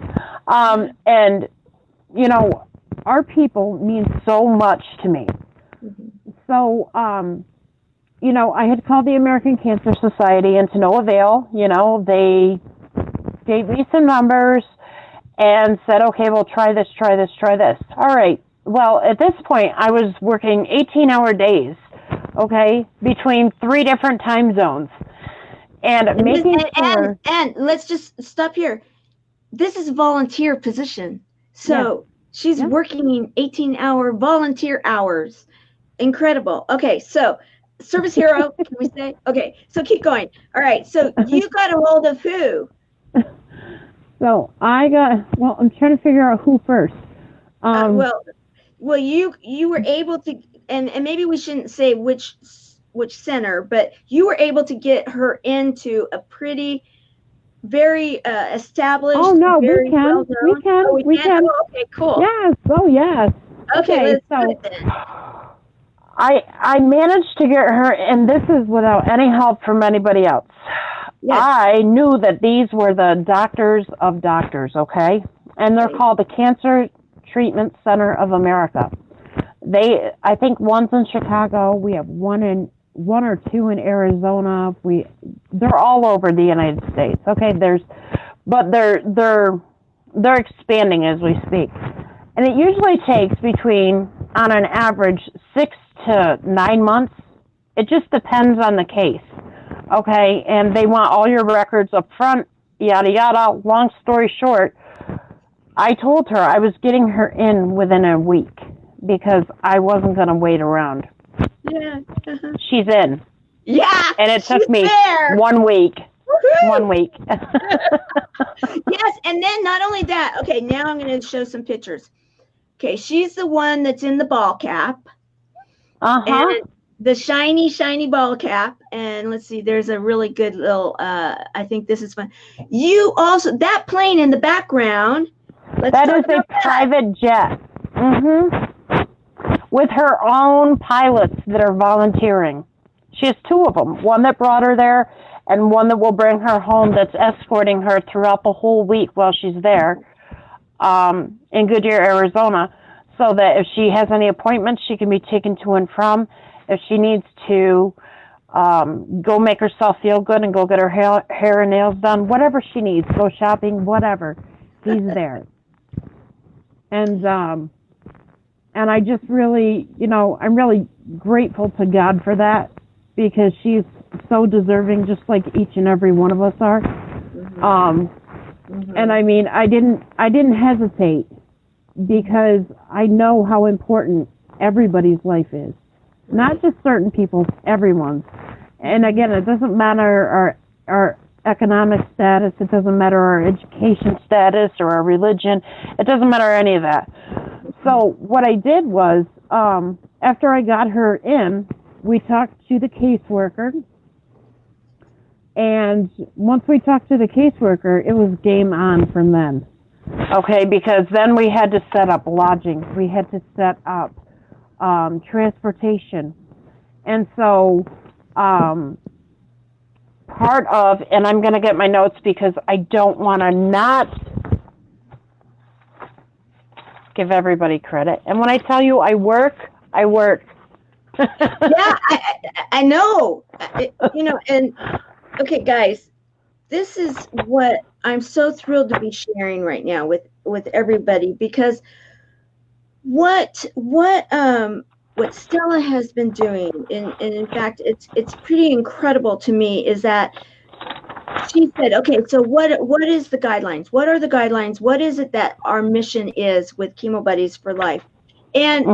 And, you know, our people mean so much to me. So, you know, I had called the American Cancer Society, and to no avail. You know, they gave me some numbers and said, okay, well, try this, try this, try this. All right. Well, at this point, I was working 18-hour days, okay, between 3 different time zones. And let's just stop here. This is a volunteer position. So she's working 18-hour volunteer hours. Incredible. Okay, so service hero, can we say? Okay, so keep going. All right, so you got a hold of who? So I'm trying to figure out who first. Well, you were able to, and maybe we shouldn't say which center, but you were able to get her into a pretty, very established. Oh no, we can. Oh, we can. Oh, okay, cool. Yes. Oh yes. Okay, let's do it then. I managed to get her, and this is without any help from anybody else. Yes. I knew that these were the doctors of doctors, okay? And they're called the Cancer Treatment Center of America. I think one's in Chicago. We have one or two in Arizona. They're all over the United States. Okay, but they're expanding as we speak. And it usually takes between, on an average, 6 to 9 months. It just depends on the case. Okay, and they want all your records up front, yada, yada. Long story short, I told her I was getting her in within a week because I wasn't going to wait around. Yeah. She's in. Yeah. And it took me there. 1 week. Woo-hoo! 1 week. Yes, and then not only that, okay, now I'm going to show some pictures. Okay, she's the one that's in the ball cap. And the shiny ball cap. And let's see, there's a really good little, I think this is fun. You also, that plane in the background. That is a private jet. With her own pilots that are volunteering. She has 2 of them. One that brought her there and one that will bring her home that's escorting her throughout the whole week while she's there in Goodyear, Arizona, so that if she has any appointments, she can be taken to and from. If she needs to go make herself feel good and go get her hair and nails done, whatever she needs, go shopping, whatever, he's there. And I just really, you know, I'm really grateful to God for that, because she's so deserving, just like each and every one of us are. And I mean, I didn't hesitate, because I know how important everybody's life is. Not just certain people's, everyone's. And again, it doesn't matter our economic status, it doesn't matter our education status or our religion, it doesn't matter any of that. So what I did was, after I got her in, we talked to the caseworker, and once we talked to the caseworker, it was game on from then. Okay, because then we had to set up lodging, we had to set up transportation, and so part of, and I'm going to get my notes because I don't want to not give everybody credit. And when I tell you I work. Yeah, I know. And okay, guys, this is what I'm so thrilled to be sharing right now with everybody, because what Stella has been doing, and in fact, it's pretty incredible to me, is that she said, okay, so what is the guidelines? What are the guidelines? What is it that our mission is with Chemo Buddies for Life? And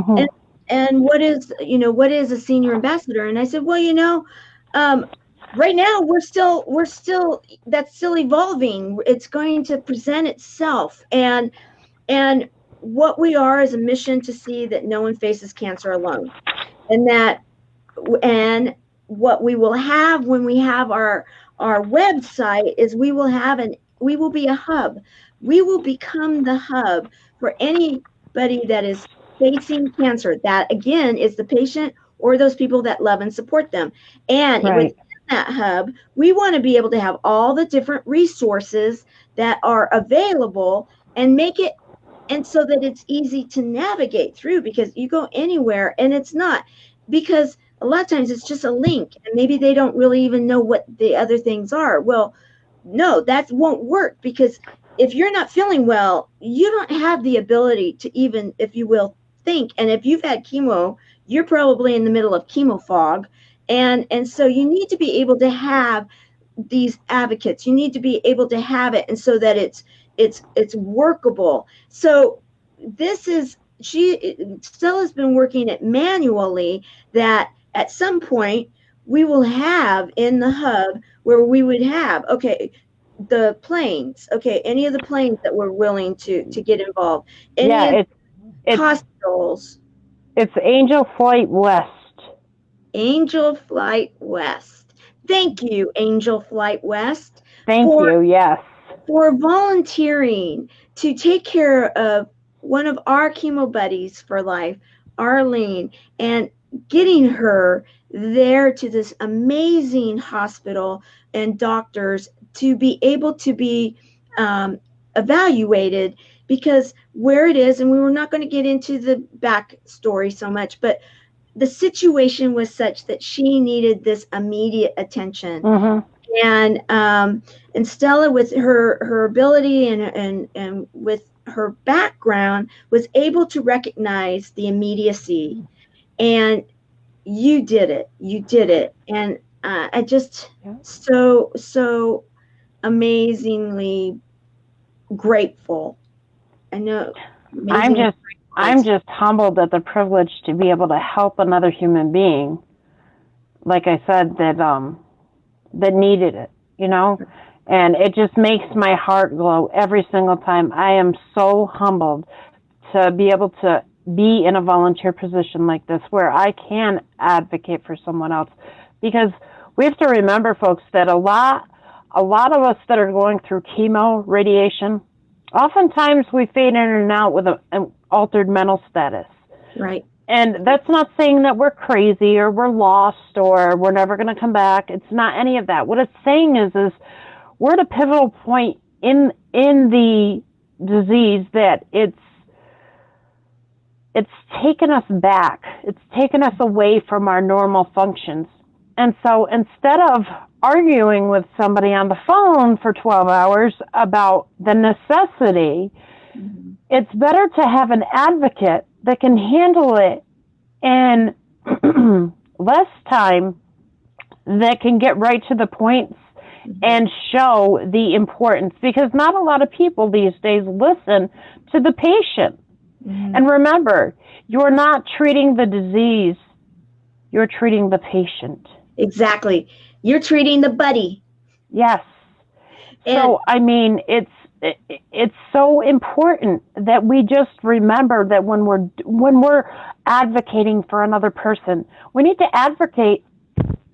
what is a senior ambassador? And I said, well, right now we're still that's still evolving. It's going to present itself, and what we are is a mission to see that no one faces cancer alone, and what we will have when we have our website is we will be a hub. We will become the hub for anybody that is facing cancer. That again is the patient or those people that love and support them. And within that hub, we want to be able to have all the different resources that are available and make it and so that it's easy to navigate through, because you go anywhere and it's not, because a lot of times it's just a link and maybe they don't really even know what the other things are. Well, no, that won't work, because if you're not feeling well, you don't have the ability to even, if you will, think. And if you've had chemo, you're probably in the middle of chemo fog. And so you need to be able to have these advocates. You need to be able to have it, and so that it's workable. So Stella's been working it manually, that at some point we will have in the hub where we would have, okay, the planes, okay, any of the planes that were willing to get involved, any hospitals. It's Angel Flight West. Angel Flight West. Thank you, Angel Flight West. Thank you, yes. For volunteering to take care of one of our Chemo Buddies for Life, Arlene, and getting her there to this amazing hospital and doctors to be able to be evaluated, because where it is, and we were not going to get into the backstory so much, but the situation was such that she needed this immediate attention. And Stella, with her ability and with her background, was able to recognize the immediacy. And you did it. And I just so amazingly grateful. I know. I'm just humbled at the privilege to be able to help another human being, like I said, that needed it, and it just makes my heart glow every single time. I am so humbled to be able to be in a volunteer position like this, where I can advocate for someone else, because we have to remember, folks, that a lot of us that are going through chemo, radiation, oftentimes we fade in and out with an altered mental status. Right. And that's not saying that we're crazy or we're lost or we're never going to come back. It's not any of that. What it's saying is we're at a pivotal point in the disease that it's taken us back. It's taken us away from our normal functions. And so instead of arguing with somebody on the phone for 12 hours about the necessity, it's better to have an advocate that can handle it in less time, that can get right to the points and show the importance, because not a lot of people these days listen to the patient. And remember, you're not treating the disease, you're treating the patient. Exactly. You're treating the buddy. Yes. And So, I mean, it's so important that we just remember that when we're advocating for another person, we need to advocate.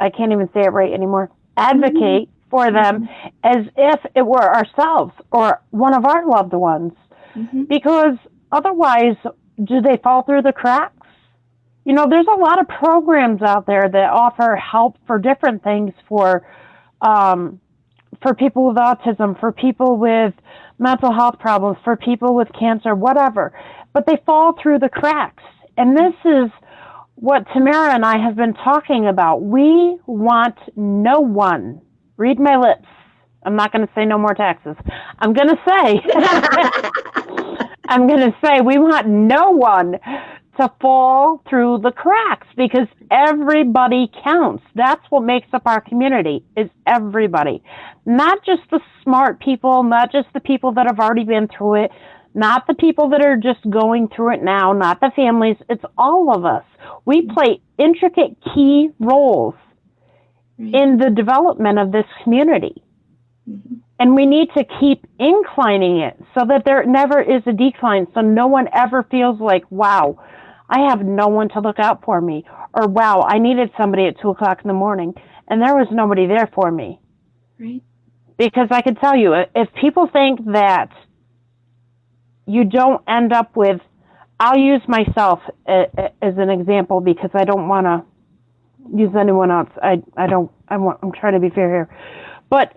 I can't even say it right anymore. mhm, Advocate for them mhm, as if it were ourselves or one of our loved ones, mhm, because otherwise, do they fall through the cracks? There's a lot of programs out there that offer help for different things um, for people with autism, for people with mental health problems, for people with cancer, whatever. But they fall through the cracks. And this is what Tamara and I have been talking about. We want no one. Read my lips. I'm not going to say no more taxes. I'm going to say, we want no one to fall through the cracks, because everybody counts. That's what makes up our community, is everybody. Not just the smart people, not just the people that have already been through it, not the people that are just going through it now, not the families. It's all of us. We play intricate key roles in the development of this community. mhm. And we need to keep inclining it so that there never is a decline, so no one ever feels like, wow, I have no one to look out for me, or wow, I needed somebody at 2:00 in the morning and there was nobody there for me. Right. Because I can tell you, if people think that you don't end up with, I'll use myself as an example because I don't want to use anyone else. I'm trying to be fair here. But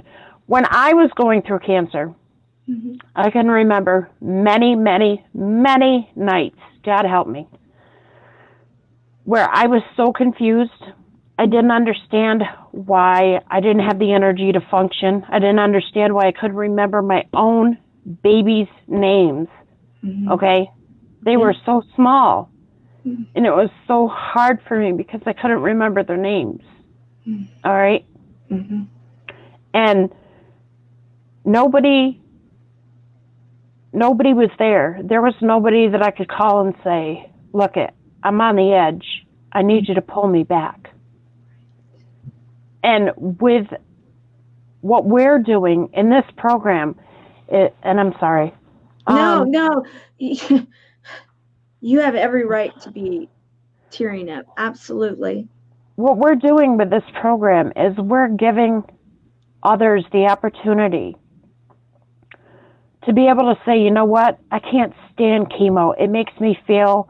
when I was going through cancer, Mhm. I can remember many, many, many nights, God help me, where I was so confused. I didn't understand why I didn't have the energy to function. I didn't understand why I couldn't remember my own babies' names. Mhm. Okay? They Yeah. were so small. Mhm. And it was so hard for me because I couldn't remember their names. Mhm. All right? Mhm. And nobody was there. There was nobody that I could call and say, look, I'm on the edge. I need you to pull me back. And with what we're doing in this program, and I'm sorry. No, no. You have every right to be tearing up. Absolutely. What we're doing with this program is we're giving others the opportunity to be able to say, you know what, I can't stand chemo. It makes me feel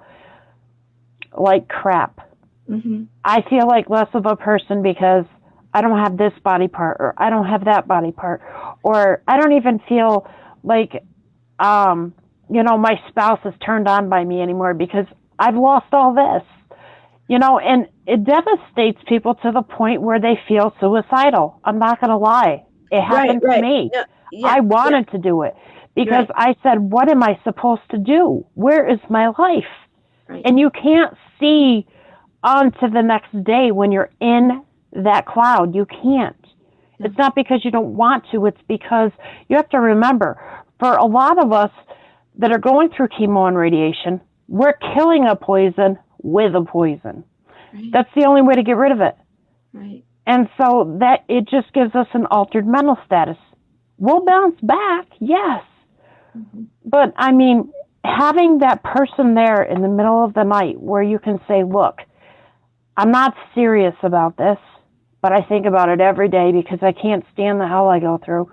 like crap. Mhm. I feel like less of a person because I don't have this body part, or I don't have that body part, or I don't even feel like, my spouse is turned on by me anymore because I've lost all this. And it devastates people to the point where they feel suicidal. I'm not going to lie. It Right, happened to right. me. No, yeah, I yeah. wanted to do it because Right, I said, what am I supposed to do? Where is my life? right. And you can't see on to the next day when you're in that cloud. You can't. No. It's not because you don't want to. It's because you have to remember, for a lot of us that are going through chemo and radiation, we're killing a poison with a poison. Right, That's the only way to get rid of it. right. And so that it just gives us an altered mental status. We'll bounce back, yes. Mhm. But I mean, having that person there in the middle of the night where you can say, look, I'm not serious about this, but I think about it every day because I can't stand the hell I go through.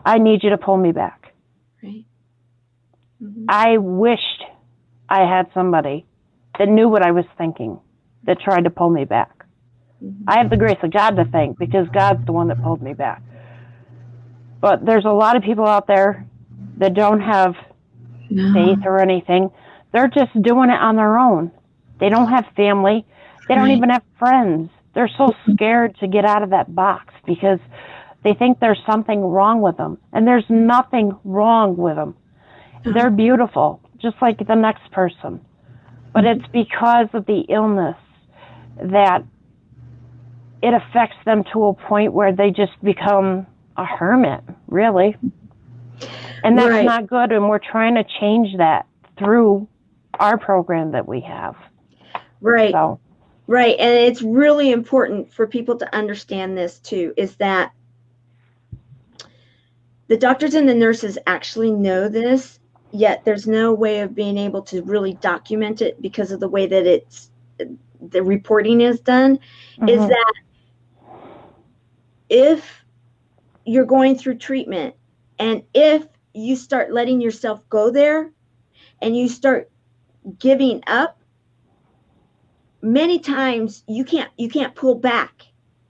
I need you to pull me back. Right. Mhm. I wished I had somebody that knew what I was thinking, that tried to pull me back. Mhm. I have the grace of God to thank because God's the one that pulled me back. But there's a lot of people out there that don't have faith No. or anything. They're just doing it on their own. They don't have family. They don't Right. even have friends. They're so scared to get out of that box because they think there's something wrong with them. And there's nothing wrong with them. No. They're beautiful, just like the next person. But it's because of the illness that it affects them to a point where they just become a hermit, really. And that's Right. not good. And we're trying to change that through our program that we have. Right. So, Right. And it's really important for people to understand this too, is that the doctors and the nurses actually know this, yet there's no way of being able to really document it because of the way that the reporting is done, is that if you're going through treatment and if you start letting yourself go there and you start giving up, many times you can't pull back,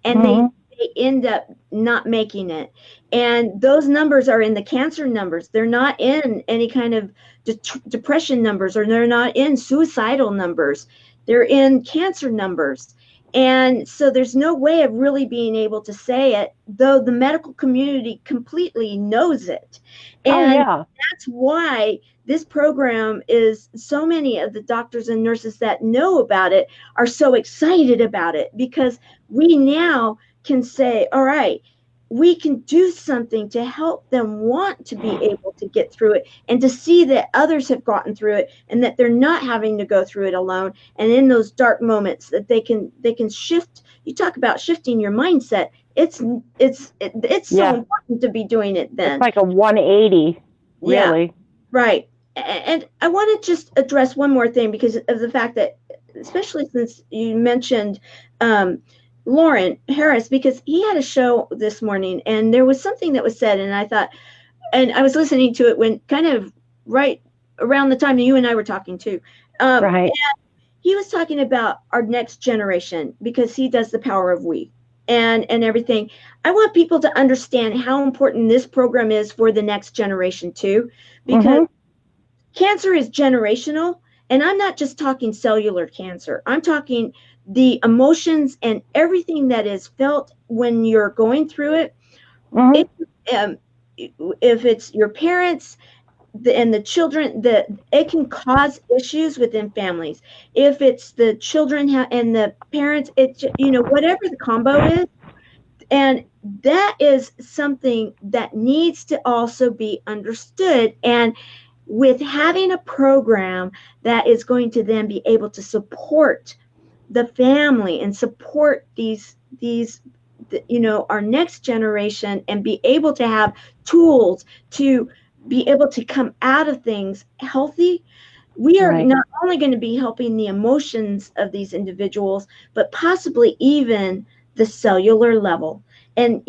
and they end up not making it. And those numbers are in the cancer numbers. They're not in any kind of depression numbers, or they're not in suicidal numbers. They're in cancer numbers. And so there's no way of really being able to say it, though the medical community completely knows it. And that's why this program is, so many of the doctors and nurses that know about it are so excited about it, because we now can say, all right, we can do something to help them want to be able to get through it, and to see that others have gotten through it and that they're not having to go through it alone. And in those dark moments that they can shift. You talk about shifting your mindset. It's so important to be doing it then. It's like a 180, really. Yeah, right. And I want to just address one more thing, because of the fact that, especially since you mentioned Lauren Harris, because he had a show this morning and there was something that was said, and I thought, and I was listening to it when kind of right around the time that you and I were talking too. Right. And he was talking about our next generation, because he does the Power of We and everything. I want people to understand how important this program is for the next generation too, because cancer is generational. And I'm not just talking cellular cancer. I'm talking the emotions and everything that is felt when you're going through it. If it's your parents and the children, it can cause issues within families. If it's the children and the parents, whatever the combo is. And that is something that needs to also be understood. And with having a program that is going to then be able to support the family and support these our next generation, and be able to have tools to be able to come out of things healthy, we are not only going to be helping the emotions of these individuals, but possibly even the cellular level. And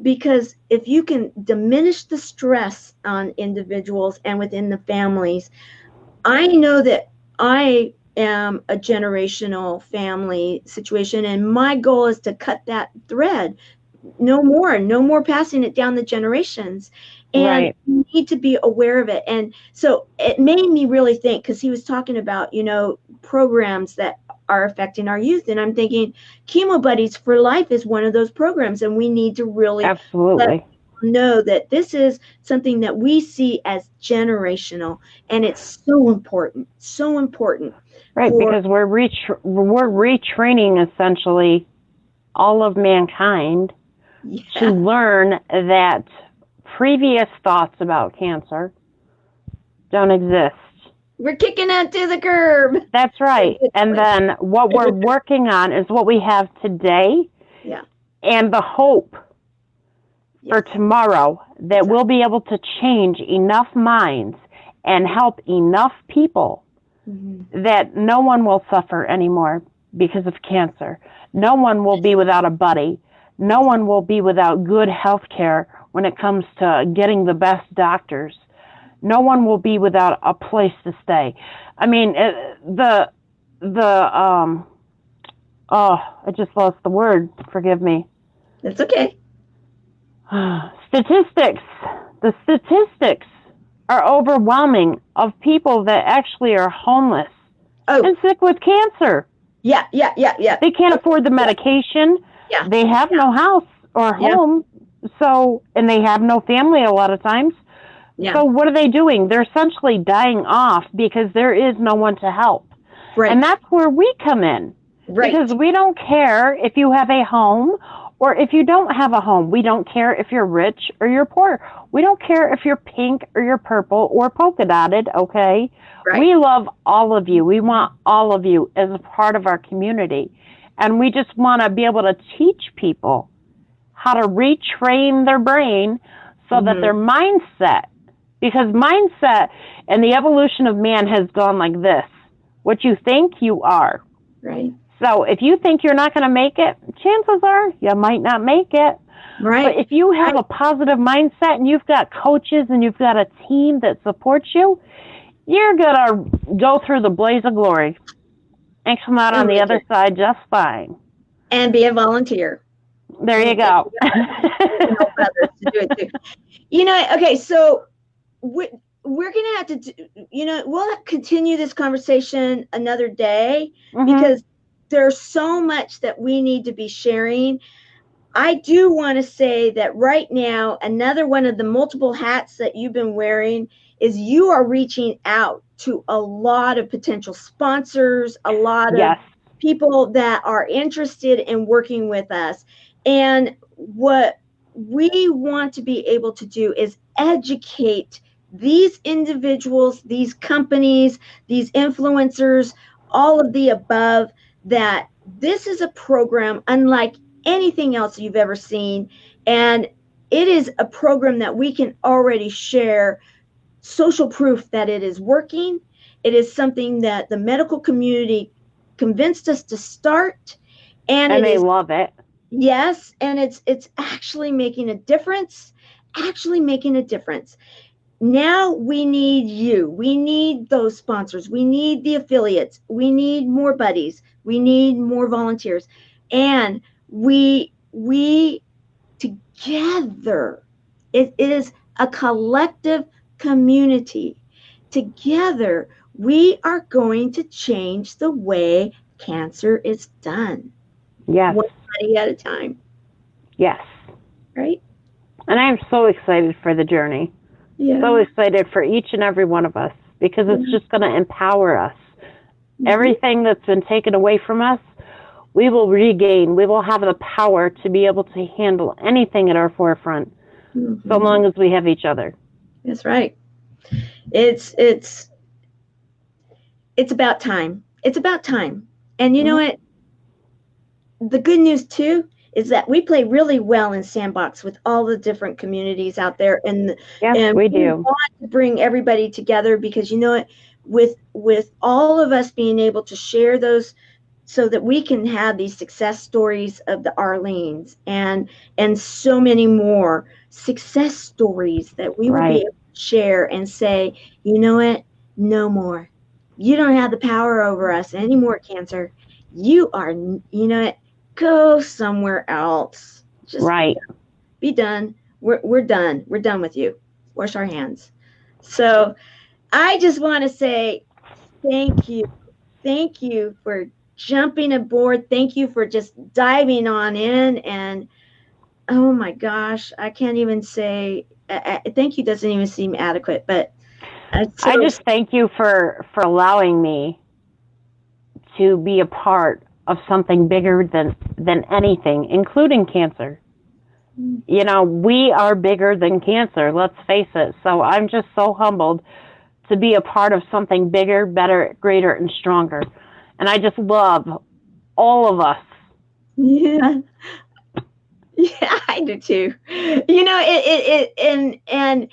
because if you can diminish the stress on individuals and within the families, I know that I am a generational family situation, and my goal is to cut that thread. No more passing it down the generations. And you need to be aware of it. And so it made me really think, because he was talking about, programs that are affecting our youth. And I'm thinking Chemo Buddies for Life is one of those programs. And we need to really let people know that this is something that we see as generational. And it's so important, so important. Right, because we're retraining essentially all of mankind to learn that previous thoughts about cancer don't exist. We're kicking it to the curb. That's right. And then what we're working on is what we have today, and the hope for tomorrow that we'll be able to change enough minds and help enough people that no one will suffer anymore because of cancer. No one will be without a buddy. No one will be without good health care when it comes to getting the best doctors. No one will be without a place to stay. I mean, I just lost the word. Forgive me. It's okay. Statistics. The statistics are overwhelming of people that actually are homeless and sick with cancer. Yeah. They can't afford the medication. Yeah. They have no house or home. So, and they have no family a lot of times. Yeah. So what are they doing? They're essentially dying off because there is no one to help. Right. And that's where we come in. Right. Because we don't care if you have a home Or if you don't have a home, we don't care if you're rich or you're poor. We don't care if you're pink or you're purple or polka dotted, okay? Right. We love all of you. We want all of you as a part of our community. And we just want to be able to teach people how to retrain their brain so that their mindset, because mindset and the evolution of man has gone like this. What you think, you are. Right. So if you think you're not going to make it, chances are you might not make it. Right. But if you have a positive mindset and you've got coaches and you've got a team that supports you, you're going to go through the blaze of glory and come out on the other side just fine. And be a volunteer. There you go. Help others to do it too. You know, okay, so we're going to have to, we'll continue this conversation another day because there's so much that we need to be sharing. I do want to say that right now, another one of the multiple hats that you've been wearing is you are reaching out to a lot of potential sponsors, a lot of people that are interested in working with us. And what we want to be able to do is educate these individuals, these companies, these influencers, all of the above, that this is a program unlike anything else you've ever seen. And it is a program that we can already share social proof that it is working. It is something that the medical community convinced us to start. And they love it. Yes, and it's actually making a difference, Now we need you. We need those sponsors. We need the affiliates. We need more buddies. We need more volunteers. And we together, it is a collective community. Together, we are going to change the way cancer is done. Yes. One body at a time. Yes. Right? And I'm so excited for the journey. Yeah. So excited for each and every one of us because it's just going to empower us. Everything that's been taken away from us, we will regain. We will have the power to be able to handle anything at our forefront so long as we have each other. That's right. It's about time. It's about time. And you know what? The good news too is that we play really well in Sandbox with all the different communities out there, and we do want to bring everybody together because you know what, with all of us being able to share those, so that we can have these success stories of the Arlenes and so many more success stories that we will be able to share and say, you know what, no more. You don't have the power over us anymore, cancer. You are, you know what, go somewhere else. Just be done. We're done. We're done with you. Wash our hands. So I just want to say thank you. Thank you for jumping aboard. Thank you for just diving on in. And oh my gosh, I can't even say thank you doesn't even seem adequate, but I just thank you for allowing me to be a part of something bigger than anything, including cancer. You know, we are bigger than cancer, let's face it. So I'm just so humbled to be a part of something bigger, better, greater, and stronger. And I just love all of us. Yeah. Yeah, I do too. You know, and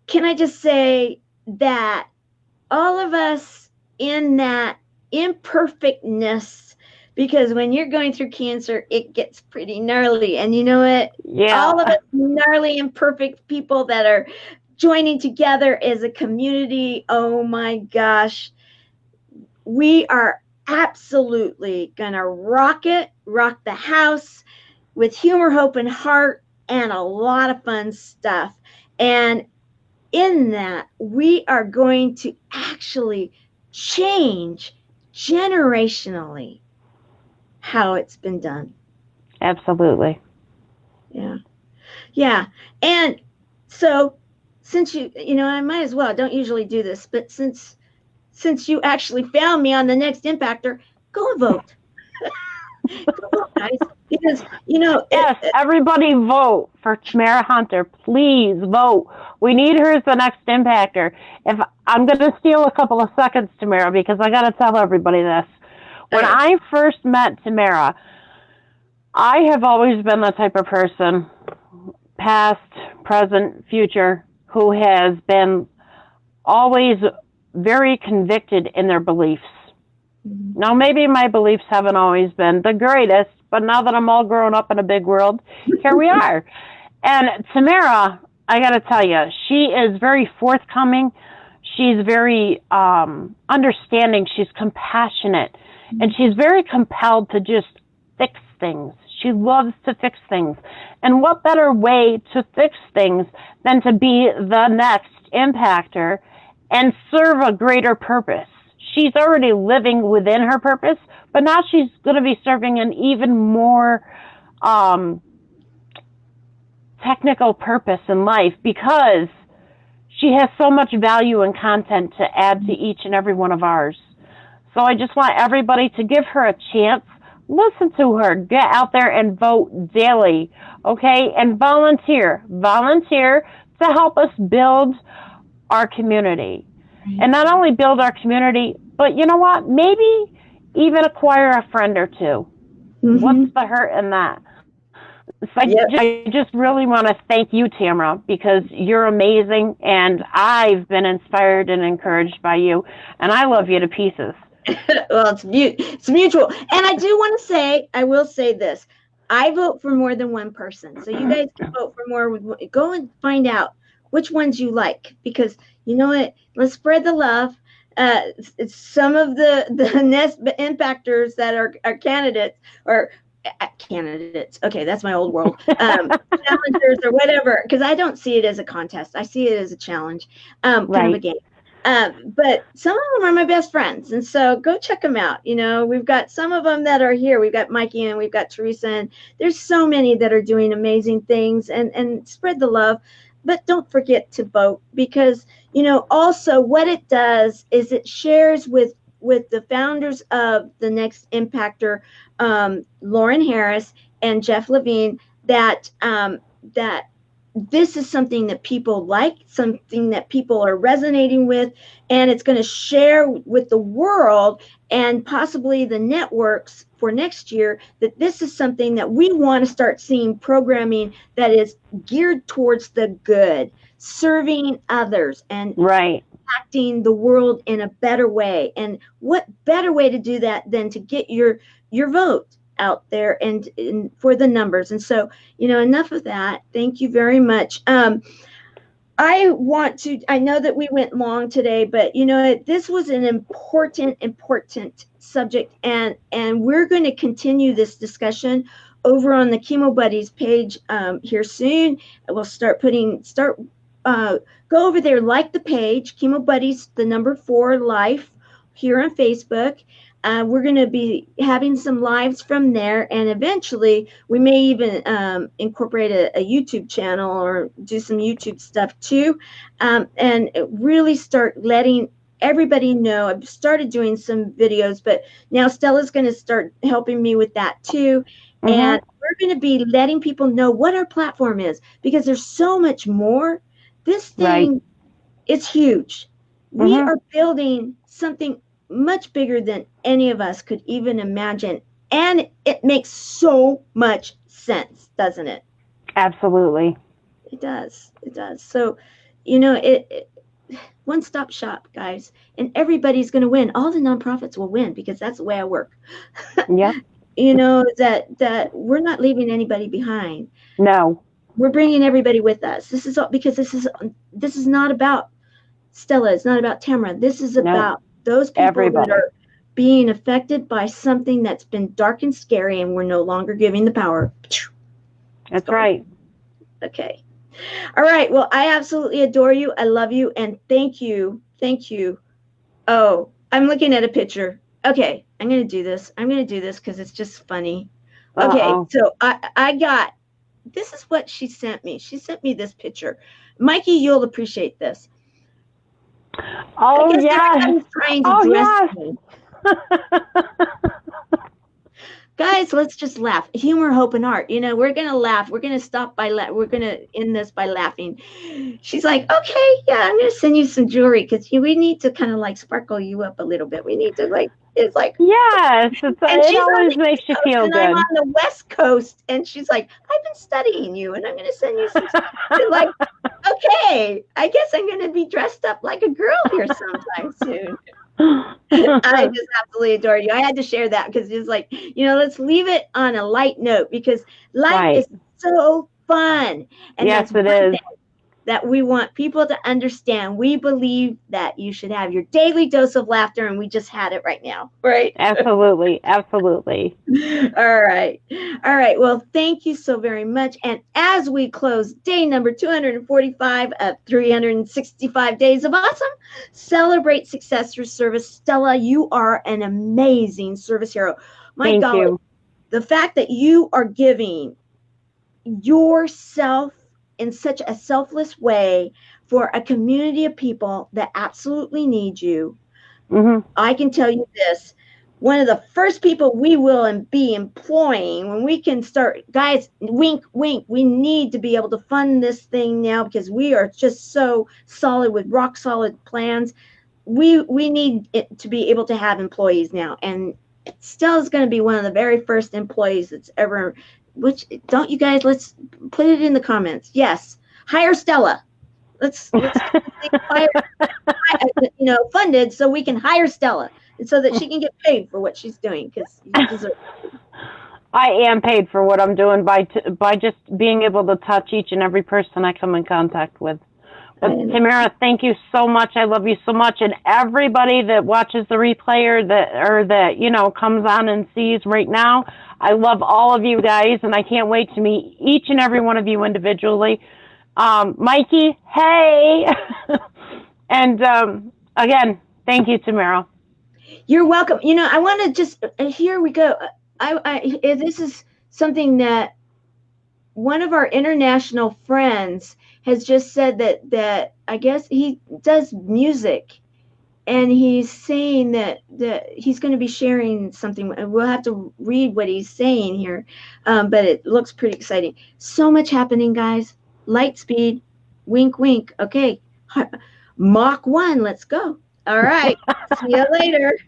can I just say that all of us in that imperfectness, because when you're going through cancer, it gets pretty gnarly. And you know what? Yeah. All of us gnarly, imperfect people that are joining together as a community, oh my gosh, we are absolutely gonna rock the house with humor, hope, and heart, and a lot of fun stuff. And in that, we are going to actually change generationally how it's been done. Absolutely. Yeah. And so since you know, I might as well, I don't usually do this, but since you actually found me on the next Impactor, go and vote. Go vote, guys. Because, Yes, everybody vote for Tamara Hunter. Please vote. We need her as the next impactor. If I'm going to steal a couple of seconds, Tamara, because I got to tell everybody this. When I first met Tamara, I have always been the type of person, past, present, future, who has been always very convicted in their beliefs. Now, maybe my beliefs haven't always been the greatest, but now that I'm all grown up in a big world, here we are. And Tamara, I got to tell you, she is very forthcoming. She's very understanding. She's compassionate. And she's very compelled to just fix things. She loves to fix things. And what better way to fix things than to be the next impactor and serve a greater purpose? She's already living within her purpose, but now she's going to be serving an even more technical purpose in life because she has so much value and content to add to each and every one of ours. So I just want everybody to give her a chance. Listen to her. Get out there and vote daily, okay? And volunteer. Volunteer to help us build our community. And not only build our community, but you know what? Maybe even acquire a friend or two. What's the hurt in that? So I just really want to thank you, Tamara, because you're amazing, and I've been inspired and encouraged by you, and I love you to pieces. Well, it's mutual. And I will say this. I vote for more than one person. So you guys can vote for more. Go and find out which ones you like, because you know what? Let's spread the love. Some of the nest impactors that are candidates or candidates. Okay, that's my old world. Challengers or whatever, because I don't see it as a contest. I see it as a challenge, kind of a game. But some of them are my best friends, and so go check them out. We've got some of them that are here. We've got Mikey and we've got Teresa, and there's so many that are doing amazing things, and spread the love. But don't forget to vote, because also what it does is it shares with the founders of the Next Impactor, Lauren Harris and Jeff Levine, that this is something that people like, something that people are resonating with, and it's going to share with the world and possibly the networks for next year, that this is something that we want to start seeing programming that is geared towards the good, serving others and impacting the world in a better way. And what better way to do that than to get your vote out there and for the numbers. And so, enough of that. Thank you very much. I know that we went long today, but this was an important subject, and we're going to continue this discussion over on the Chemo Buddies page here soon. We'll go over there, like the page, Chemo Buddies, the number 4 life here on Facebook. We're going to be having some lives from there, and eventually we may even incorporate a YouTube channel or do some YouTube stuff too, and really start letting everybody know. I've started doing some videos, but now Stella's going to start helping me with that too. And we're going to be letting people know what our platform is, because there's so much more. This thing is huge. We are building something much bigger than any of us could even imagine, and it makes so much sense, doesn't it? Absolutely. It does. So it one-stop shop, guys, and everybody's going to win. All the nonprofits will win, because that's the way I work. That we're not leaving anybody behind. No, we're bringing everybody with us. This is all because this is not about Stella. It's not about Tamara. This is about those people that are being affected by something that's been dark and scary, and we're no longer giving the power. That's right. Okay. All right. Well, I absolutely adore you. I love you. And thank you. Oh, I'm looking at a picture. Okay. I'm going to do this because it's just funny. Okay. So I got, this is what she sent me. She sent me this picture. Mikey, you'll appreciate this. Oh, yes. Trying to dress me. guys, let's just laugh. Humor, hope, and art. We're gonna laugh. We're gonna stop by we're gonna end this by laughing. She's like, okay, yeah, I'm gonna send you some jewelry because we need to kind of like sparkle you up a little bit. We need to like. It's like, Yes, and it she's on always the makes East you Coast feel and I'm good. on the West Coast, and she's like, I've been studying you, and I'm gonna send you some. It's like, okay, I guess I'm gonna be dressed up like a girl here sometime soon. I just absolutely adore you. I had to share that because it's like, let's leave it on a light note because life Right. is so fun. And Yes, that's it one is. thing that we want people to understand. We believe that you should have your daily dose of laughter, and we just had it right now, right? Absolutely. Absolutely. All right. All right. Well, thank you so very much. And as we close day number 245 of 365 Days of Awesome, celebrate success through service. Stella, you are an amazing service hero. My Thank golly, you. the fact that you are giving yourself in such a selfless way for a community of people that absolutely need you. Hmm. I can tell you this. One of the first people we will be employing when we can start, guys, wink, wink, we need to be able to fund this thing now because we are just so solid with rock solid plans. We need it to be able to have employees now. And Stella's going to be one of the very first employees that's ever, which don't you guys, let's put it in the comments. Yes, hire Stella. Let's get this thing fired, funded so we can hire Stella and so that she can get paid for what she's doing because you deserve it. I am paid for what I'm doing by just being able to touch each and every person I come in contact with. But Tamara, thank you so much. I love you so much, and everybody that watches the replay or that comes on and sees right now. I love all of you guys, and I can't wait to meet each and every one of you individually. Mikey, hey, and again, thank you, Tamara. You're welcome. I want to just here we go. This is something that one of our international friends has just said that I guess he does music and he's saying that he's going to be sharing something. We'll have to read what he's saying here, but it looks pretty exciting. So much happening, guys. Light speed, wink, wink. Okay, Mach 1. Let's go. All right. See you later.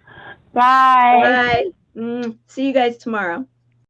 Bye. Bye. See you guys tomorrow.